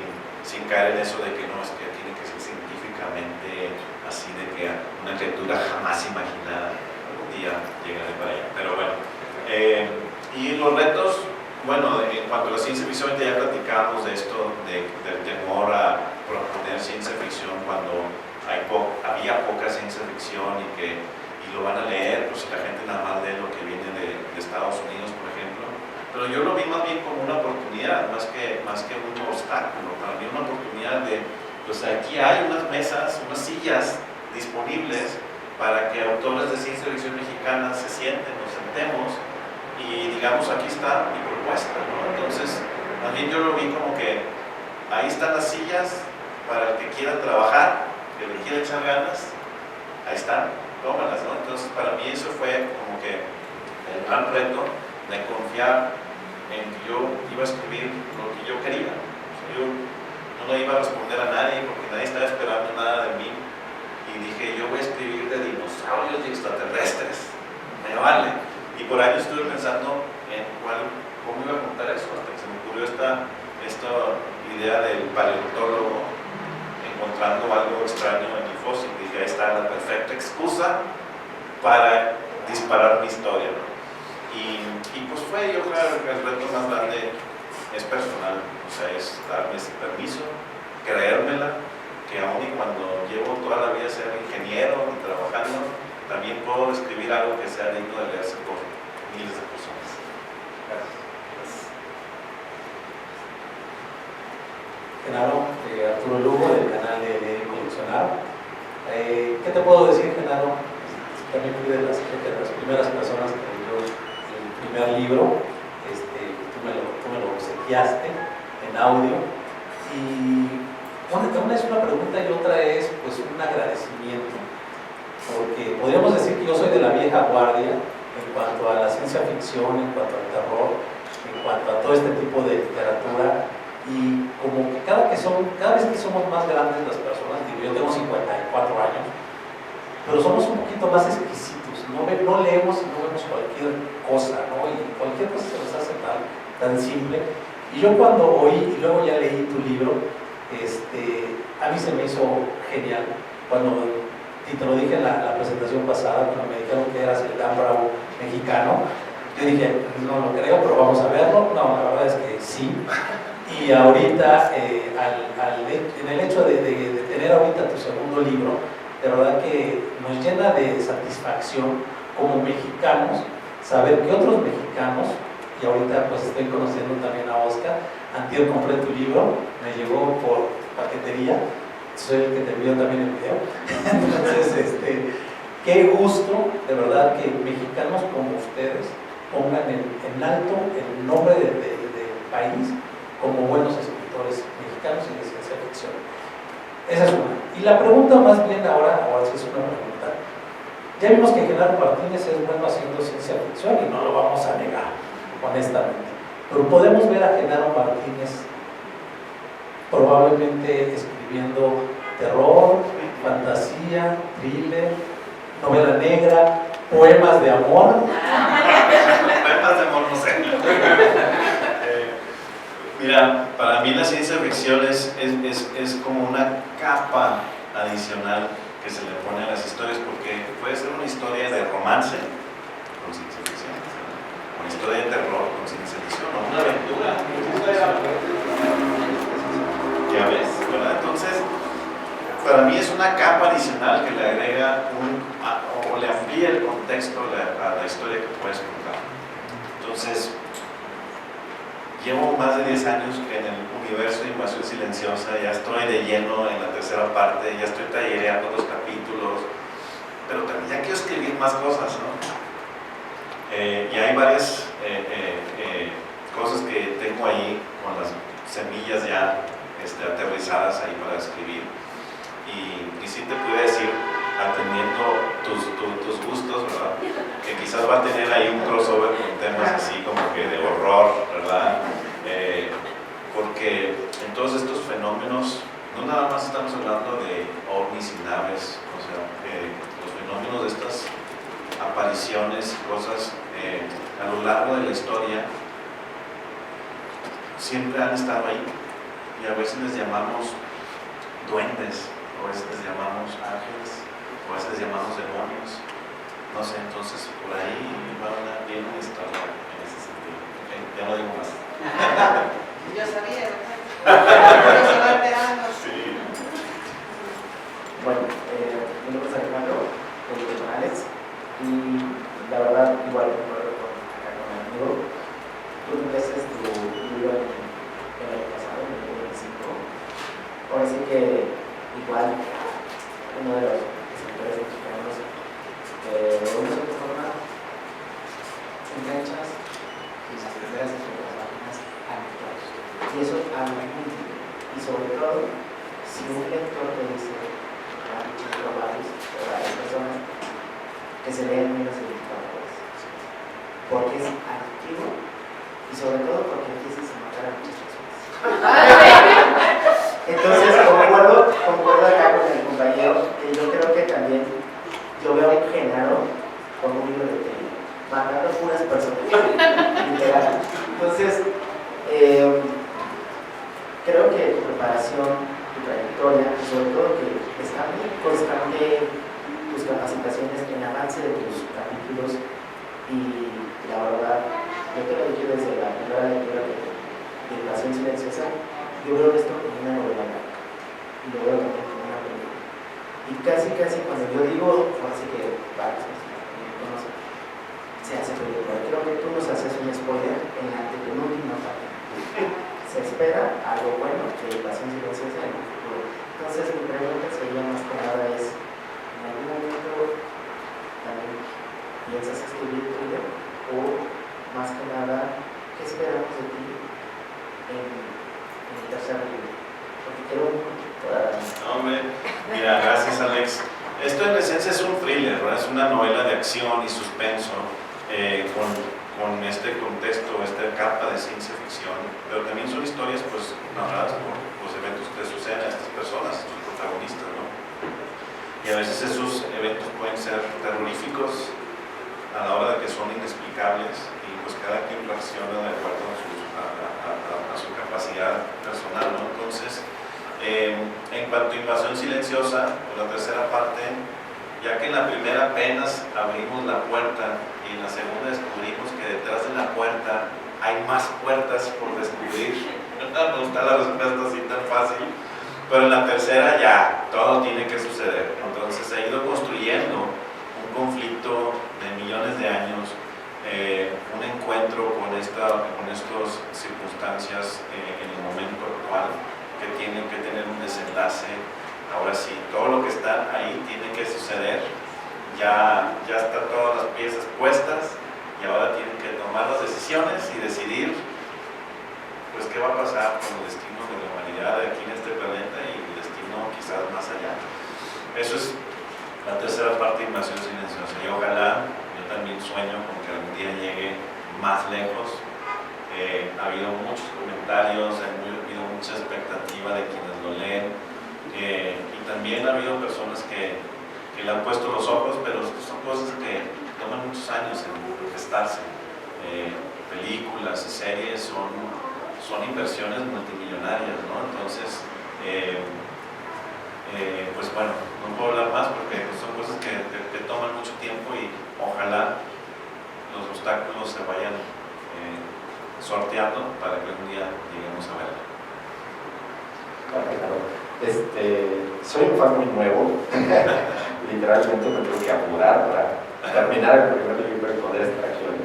caer en eso de que no, es que tiene que ser científicamente así, de que una criatura jamás imaginada algún día llegará para allá. Pero bueno, y los retos, bueno, en cuanto a la ciencia ficción, ya platicábamos de esto, del temor a proponer ciencia ficción cuando había poca ciencia ficción y lo van a leer, pues si la gente nada más lee lo que viene de Estados Unidos, por ejemplo. Pero yo lo vi más bien como una oportunidad, más que un obstáculo. Para mí una oportunidad de, pues aquí hay unas mesas, unas sillas disponibles para que autores de ciencia ficción mexicana se sienten, nos sentemos y digamos, aquí está mi propuesta, ¿no? Entonces, más bien yo lo vi como que ahí están las sillas para el que quiera trabajar, que le quiera echar ganas, ahí están, tómalas, ¿no? Entonces, para mí eso fue como que el gran reto de confiar en que yo iba a escribir lo que yo quería. O sea, yo no le iba a responder a nadie porque nadie estaba esperando nada de mí y dije, yo voy a escribir de dinosaurios y extraterrestres, me vale. Y por años estuve pensando en cómo iba a contar eso, hasta que se me ocurrió esta idea del paleontólogo encontrando algo extraño en el fósil. Dije, ahí está la perfecta excusa para disparar mi historia, ¿no? Y pues yo creo que el reto más grande es personal, o sea, es darme ese permiso, creérmela, que aún y cuando llevo toda la vida ser ingeniero y trabajando, también puedo escribir algo que sea digno de leerse por miles de personas. Gracias. Genaro, Arturo Lugo, del canal de Coleccionar. ¿Qué te puedo decir, Genaro? También fui de las primeras personas que leyó el primer libro. Tú me lo obsequiaste en audio. Y una es una pregunta y otra es pues un agradecimiento. Porque podríamos decir que yo soy de la vieja guardia en cuanto a la ciencia ficción, en cuanto al terror, en cuanto a todo este tipo de literatura, y como que cada vez que somos más grandes las personas, digo, yo tengo 54 años, pero somos un poquito más exquisitos, no leemos y no vemos cualquier cosa, ¿no? Y cualquier cosa se nos hace tan simple. Y yo cuando oí, y luego ya leí tu libro, a mí se me hizo genial, cuando y te lo dije en la presentación pasada, cuando me dijeron que eras el Dan Bravo mexicano, yo dije, no lo creo, pero vamos a verlo. No, la verdad es que sí. Y ahorita, en el hecho de tener ahorita tu segundo libro, de verdad que nos llena de satisfacción como mexicanos, saber que otros mexicanos, y ahorita pues estoy conociendo también a Oscar, antier compré tu libro, me llegó por paquetería, soy el que te envió también el video. Entonces, qué gusto, de verdad, que mexicanos como ustedes pongan en alto el nombre de país como buenos escritores mexicanos en ciencia ficción. Esa es una. Y la pregunta más bien ahora sí es una pregunta. Ya vimos que Genaro Martínez es bueno haciendo ciencia ficción y no lo vamos a negar, honestamente. Pero podemos ver a Genaro Martínez probablemente escribiendo terror, fantasía, thriller, novela negra, poemas de amor. Poemas de amor, no sé. Mira, para mí la ciencia ficción es como una capa adicional que se le pone a las historias, porque puede ser una historia de romance con ciencia ficción, una historia de terror con ciencia ficción, o una aventura con ciencia ficción. Ya ves, ¿verdad? Entonces, para mí es una capa adicional que le agrega o le amplía el contexto a la historia que puedes contar. Entonces, llevo más de 10 años en el universo de Invasión Silenciosa, ya estoy de lleno en la tercera parte, ya estoy tallereando los capítulos, pero también ya quiero escribir más cosas, ¿no? Y hay varias cosas que tengo ahí con las semillas ya aterrizadas ahí para escribir. Y sí te puedo decir, atendiendo tus gustos, ¿verdad? Que quizás va a tener ahí un crossover con temas así como que de horror, ¿verdad? Porque en todos estos fenómenos, no nada más estamos hablando de ovnis y naves, o sea, los fenómenos de estas apariciones, cosas a lo largo de la historia, siempre han estado ahí, y a veces les llamamos duendes, o a veces les llamamos ángeles, o a veces les llamamos demonios, no sé. Entonces por ahí viene una historia en ese sentido. ¿Okay? Ya no digo más. Yo sabía, ¿verdad? Se va enterando. Sí. Bueno, mi nombre es Alejandro, soy Alex, y la verdad, igual concuerdo con mi amigo. Tú empezaste tu libro el año pasado, en el 2025. Ahora sí que, igual, uno de los escritores mexicanos que de una u otra forma enganchas y las primeras páginas a lectores. Y eso habla mucho. Y sobre todo, si un lector te dice, varias personas que se leen menos de 24 horas, porque es activo y sobre todo porque empiezas a matar a muchas personas. Entonces concuerdo acá con el compañero, que yo creo que también yo veo un Genaro con un libro de tele matando a puras personas, literal. Entonces creo que tu preparación, tu trayectoria, y sobre todo que está muy constante tus capacitaciones en avance de tus capítulos, y la verdad, yo te lo dije desde la primera lectura de Invasión Silenciosa, yo veo esto como una novela larga, y lo veo también como una película. Y casi cuando yo digo, así que varios me conocen, se hace película. Creo que tú nos haces un spoiler en la antepenúltima parte. Se espera algo bueno de Invasión Silenciosa en el futuro. Entonces mi pregunta sería más que nada es, ¿en algún momento también piensas escribir thriller? O más que nada, ¿qué esperamos de ti en el tercer libro? Porque quiero Hombre, mira, gracias Alex. Esto en esencia es un thriller, ¿verdad? Es una novela de acción y suspenso con este contexto, esta capa de ciencia ficción, pero también son historias pues narradas por los eventos que suceden a estas personas, a sus protagonistas, ¿no? Y a veces esos eventos pueden ser terroríficos a la hora de que son inexplicables, y pues cada quien reacciona de acuerdo a su capacidad personal, ¿no? Entonces, en cuanto a Invasión Silenciosa, la tercera parte, ya que en la primera apenas abrimos la puerta y en la segunda descubrimos que detrás de la puerta hay más puertas por descubrir, no está la respuesta así tan fácil, pero en la tercera ya todo tiene que suceder. Entonces se ha ido construyendo un conflicto de millones de años, un encuentro con estas circunstancias en el momento actual, que tienen que tener un desenlace. Ahora sí, todo lo que está ahí tiene que suceder, ya están todas las piezas puestas, y ahora tienen que tomar las decisiones y decidir pues qué va a pasar con los destinos de la humanidad aquí en este planeta y el destino quizás más allá. Eso es la tercera parte de Invasión Silenciosa, y ojalá, yo también sueño con que algún día llegue más lejos. Ha habido muchos comentarios, ha habido mucha expectativa de quienes lo leen, y también ha habido personas que le han puesto los ojos, pero son cosas que toman muchos años en gestarse. Películas y series son inversiones multimillonarias, ¿no? Entonces, pues bueno, no puedo hablar más porque son cosas que toman mucho tiempo, y ojalá los obstáculos se vayan sorteando para que un día lleguemos a verlo. Claro. Soy un fan muy nuevo. Literalmente me tengo que apurar para terminar el primer libro y poder estar aquí hoy.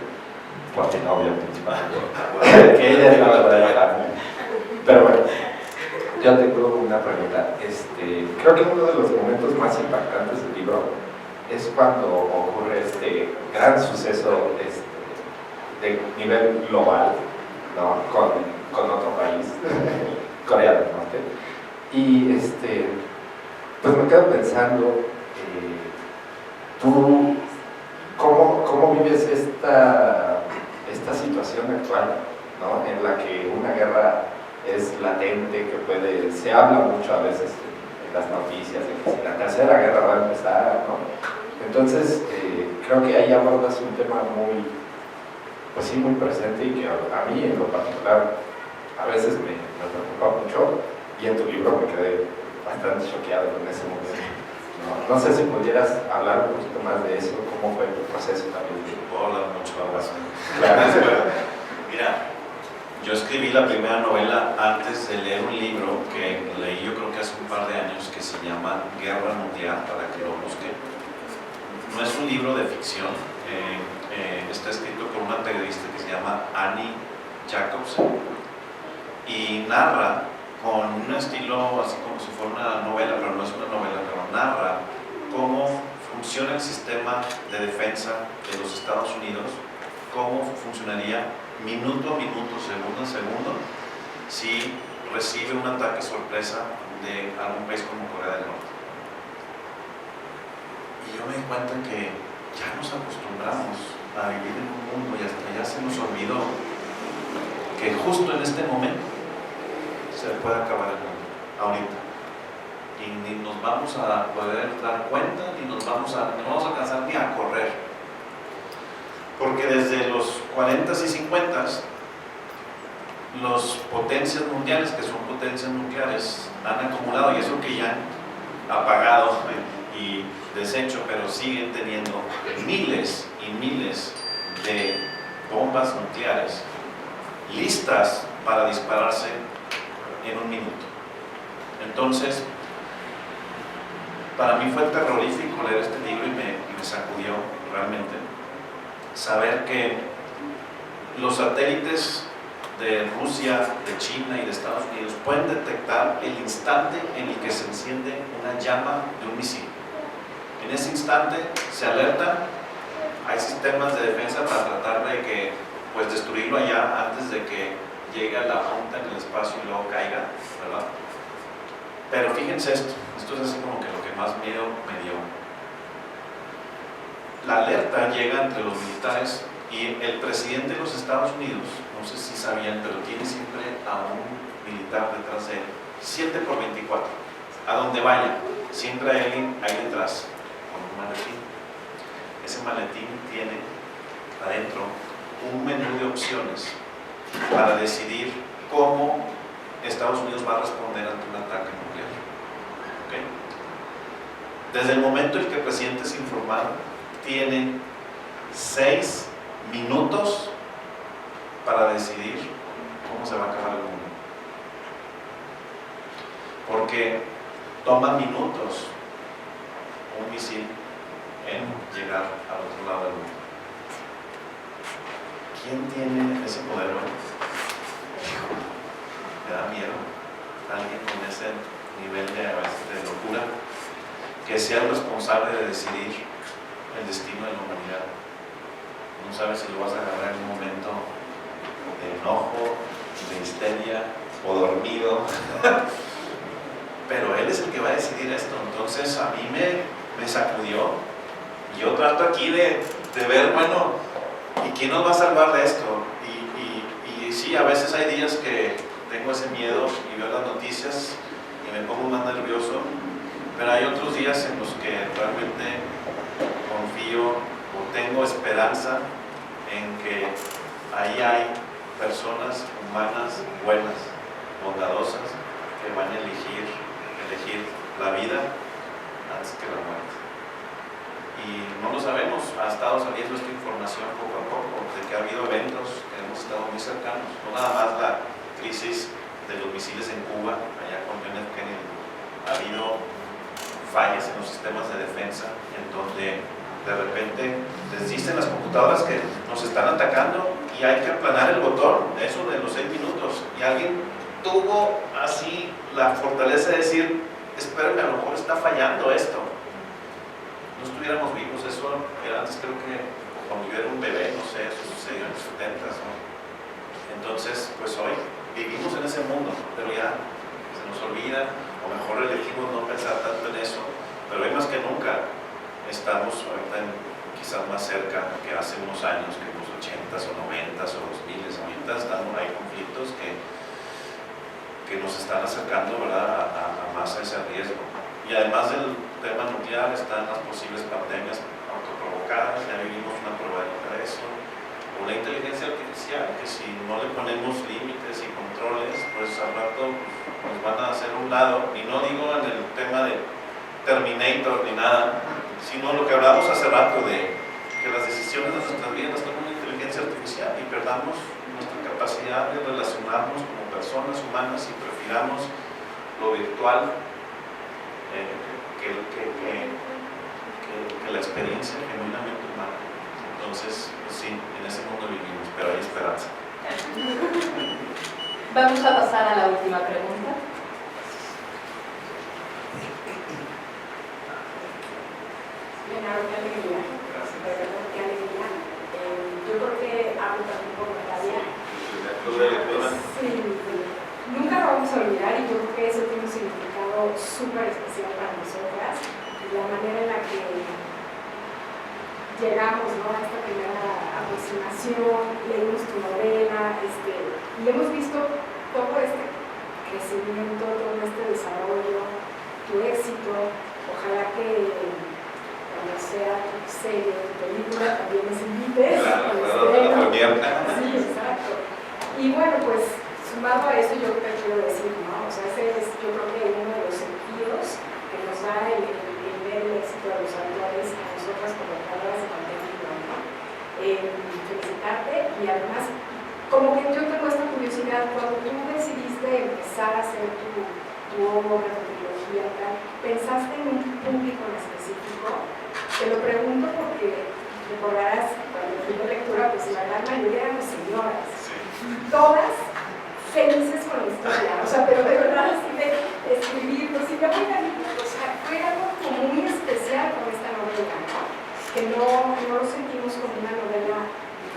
Por mi novia principalmente. Que ella es la verdadera fan. Pero bueno, yo tengo una pregunta. Creo que uno de los momentos más impactantes del libro es cuando ocurre este gran suceso de nivel global, ¿no? con otro país, Corea del Norte. Y pues me quedo pensando, ¿tú cómo vives esta situación actual, ¿no? En la que una guerra es latente, que se habla mucho a veces en las noticias de que si la tercera guerra va a empezar, ¿no? Entonces, creo que ahí abordas un tema pues sí, muy presente, y que a mí en lo particular a veces me preocupa mucho, y en tu libro me quedé bastante choqueado en ese momento. No sé si pudieras hablar un poquito más de eso, cómo fue tu proceso también. Puedo hablar mucho ahora. Claro. Mira, yo escribí la primera novela antes de leer un libro que leí yo creo que hace un par de años, que se llama Guerra Mundial, para que lo busquen. No es un libro de ficción, está escrito por una periodista que se llama Annie Jacobsen, y narra con un estilo así como si fuera una novela, pero no es una novela, pero narra cómo funciona el sistema de defensa de los Estados Unidos, cómo funcionaría minuto a minuto, segundo a segundo, si recibe un ataque sorpresa de algún país como Corea del Norte. Y yo me di cuenta que ya nos acostumbramos a vivir en un mundo, y hasta ya se nos olvidó que justo en este momento se puede acabar el mundo, ahorita. Y ni nos vamos a poder dar cuenta, ni nos vamos a alcanzar ni a correr. Porque desde los 40s y 50s, las potencias mundiales, que son potencias nucleares, han acumulado, y eso que ya han apagado y deshecho, pero siguen teniendo miles y miles de bombas nucleares listas para dispararse en un minuto. Entonces, para mí fue terrorífico leer este libro, y me sacudió realmente saber que los satélites de Rusia, de China y de Estados Unidos pueden detectar el instante en el que se enciende una llama de un misil. En ese instante se alerta, hay sistemas de defensa para tratar de que, pues, destruirlo allá antes de que llegue a la punta en el espacio y luego caiga, ¿verdad? Pero fíjense esto es así como que lo que más miedo me dio. La alerta llega entre los militares, y el presidente de los Estados Unidos, no sé si sabían, pero tiene siempre a un militar detrás de él, 7/24, a donde vaya, siempre hay alguien ahí detrás, con un maletín. Ese maletín tiene adentro un menú de opciones para decidir cómo Estados Unidos va a responder ante un ataque nuclear. ¿Okay? Desde el momento en que el presidente es informado, tiene 6 minutos para decidir cómo se va a acabar el mundo. Porque toma minutos un misil en llegar al otro lado del mundo. ¿Quién tiene ese poder hoy? Me da miedo. Alguien con ese nivel de locura, que sea el responsable de decidir el destino de la humanidad. No sabes si lo vas a agarrar en un momento de enojo, de histeria o dormido, pero él es el que va a decidir esto. Entonces a mí me sacudió. Yo trato aquí de ver, bueno, ¿y quién nos va a salvar de esto? Y sí, a veces hay días que tengo ese miedo y veo las noticias y me pongo más nervioso, pero hay otros días en los que realmente confío o tengo esperanza en que ahí hay personas humanas buenas, bondadosas, que van a elegir la vida antes que la muerte. Y no lo sabemos, ha estado saliendo esta información poco a poco, de que ha habido eventos que hemos estado muy cercanos, no nada más la crisis de los misiles en Cuba, allá con John F. Kennedy, ha habido fallas en los sistemas de defensa, en donde de repente les dicen las computadoras que nos están atacando y hay que aplanar el botón, eso de los 6 minutos, y alguien tuvo así la fortaleza de decir, espérame, a lo mejor está fallando esto. No estuviéramos vivos, eso era antes, creo que cuando yo era un bebé, no sé, eso sucedió en los 70s, ¿no? Entonces, pues hoy vivimos en ese mundo, pero ya se nos olvida, o mejor elegimos no pensar tanto en eso, pero hoy más que nunca estamos ahorita quizás más cerca que hace unos años, que en los 80s o 90s o 2000s. Ahorita hay conflictos que nos están acercando, ¿verdad?, a más a ese riesgo. Y además del tema nuclear están las posibles pandemias autoprovocadas, ya vivimos una probadita de eso, o la inteligencia artificial, que si no le ponemos límites y controles, pues al rato nos van a hacer un lado, y no digo en el tema de Terminator ni nada, sino lo que hablamos hace rato de que las decisiones de nuestras vidas las toma una inteligencia artificial y perdamos nuestra capacidad de relacionarnos como personas humanas y prefiramos lo virtual que la experiencia genuinamente humana. Entonces, pues sí, en ese mundo vivimos, pero hay esperanza. Vamos a pasar a la última pregunta. Qué alegría. Qué alegría. Yo creo que hablo también con Natalia. Sí, nunca lo vamos a olvidar y yo creo que eso tiene un significado súper especial para nosotras. La manera en la que llegamos, ¿no?, a esta primera aproximación, leímos tu novela y hemos visto todo este crecimiento, todo este desarrollo, tu éxito. Ojalá que cuando sea tu serie, tu película, también nos invites. Sí, exacto. Y bueno, pues sumado a eso yo te quiero decir, ¿no? O sea, ese es yo creo que uno de los sentidos que nos da el ver el éxito de los autores a nosotras como creadoras de contenido, ¿no? Felicitarte y además, como que yo tengo esta curiosidad, cuando tú decidiste empezar a hacer tu obra, tu trilogía, ¿pensaste en un público en específico? Te lo pregunto porque recordarás cuando fui de lectura, pues la gran mayoría eran señoras, todas felices con la historia, o sea, pero de verdad así de escribir, pues sí, o sea, fue algo como muy especial con esta novela, ¿no? Que no lo sentimos como una novela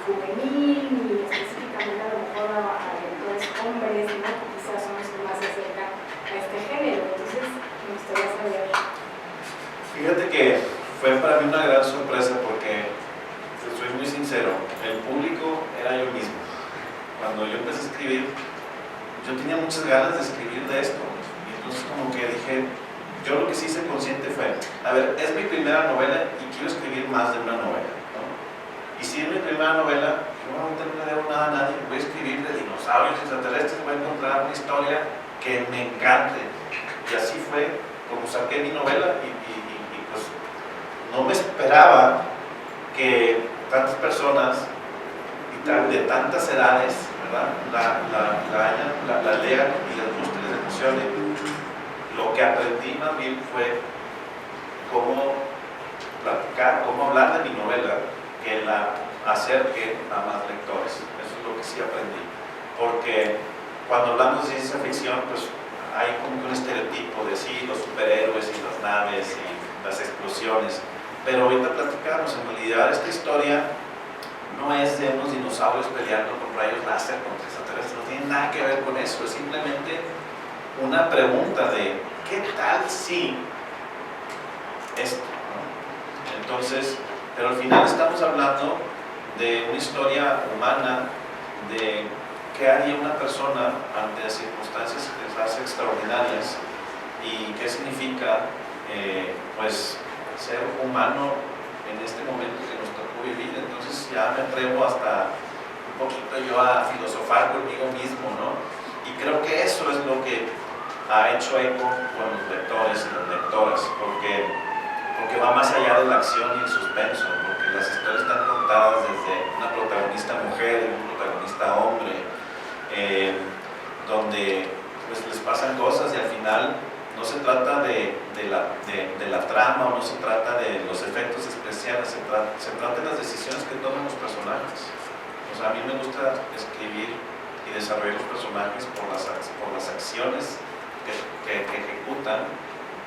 juvenil, ni específicamente a lo mejor a lectores hombres, ¿no?, que quizás son los que más se acercan a este género. Entonces, me gustaría saber. Fíjate que fue para mí una gran sorpresa porque, soy muy sincero, el público era yo mismo. Cuando yo empecé a escribir, yo tenía muchas ganas de escribir de esto, y entonces como que dije, yo lo que sí hice consciente fue, a ver, es mi primera novela y quiero escribir más de una novela, ¿no? Y si es mi primera novela, yo no le debo nada a nadie, voy a escribir de dinosaurios extraterrestres, voy a encontrar una historia que me encante. Y así fue como saqué mi novela y pues no me esperaba que tantas personas de tantas edades, ¿verdad?, la lean y les guste, les emocione. Lo que aprendí más bien fue cómo platicar, cómo hablar de mi novela, que la acerque a más lectores. Eso es lo que sí aprendí. Porque cuando hablamos de ciencia ficción, pues hay como que un estereotipo de sí, los superhéroes y las naves y las explosiones. Pero ahorita platicamos, en realidad esta historia no es de unos dinosaurios peleando con rayos láser contra extraterrestres, no tiene nada que ver con eso, es simplemente una pregunta de ¿qué tal si esto? ¿No? Entonces, pero al final estamos hablando de una historia humana, de qué haría una persona ante circunstancias extraordinarias y qué significa pues ser humano en este momento que nos tocó vivir. Entonces ya me atrevo hasta un poquito yo a filosofar conmigo mismo, ¿no? Y creo que eso es lo que ha hecho eco con los lectores y las lectoras, porque va más allá de la acción y el suspenso, porque las historias están contadas desde una protagonista mujer y un protagonista hombre, donde pues les pasan cosas y al final no se trata de la trama o no se trata de los efectos especiales, se trata de las decisiones que toman los personajes. O sea, a mí me gusta escribir y desarrollar los personajes por las acciones que ejecutan,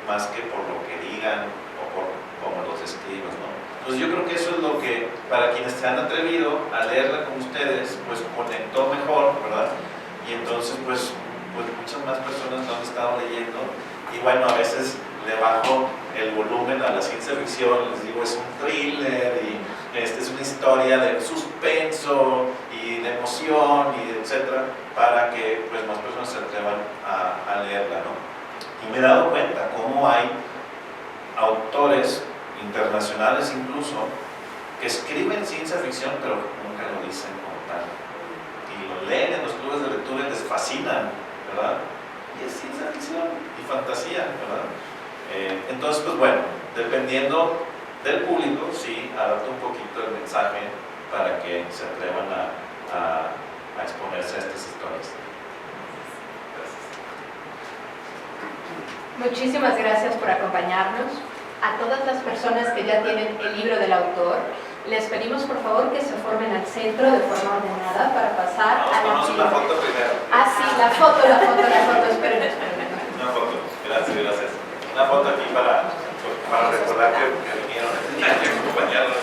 más que por lo que digan o por cómo los describan, ¿no? Entonces yo creo que eso es lo que, para quienes se han atrevido a leerla con ustedes, pues conectó mejor, ¿verdad? Y entonces pues muchas más personas lo han estado leyendo. Y bueno, a veces le bajo el volumen a la ciencia ficción, les digo es un thriller y es una historia de suspenso y de emoción y etcétera, para que pues más personas se atrevan a leerla, ¿no? Y me he dado cuenta cómo hay autores internacionales incluso que escriben ciencia ficción pero nunca lo dicen como tal y lo leen en los clubes de lectura y les fascinan, ¿verdad? Y es ciencia ficción y fantasía, ¿verdad? Entonces, pues bueno, dependiendo del público, sí, adapto un poquito el mensaje para que se atrevan a exponerse a estas historias. Muchísimas gracias por acompañarnos. A todas las personas que ya tienen el libro del autor, les pedimos por favor que se formen al centro de forma ordenada para pasar a la Vamos a una foto primero. Ah, sí, la foto, esperen. Una foto, gracias. Una foto aquí para recordar que vinieron a acompañarnos.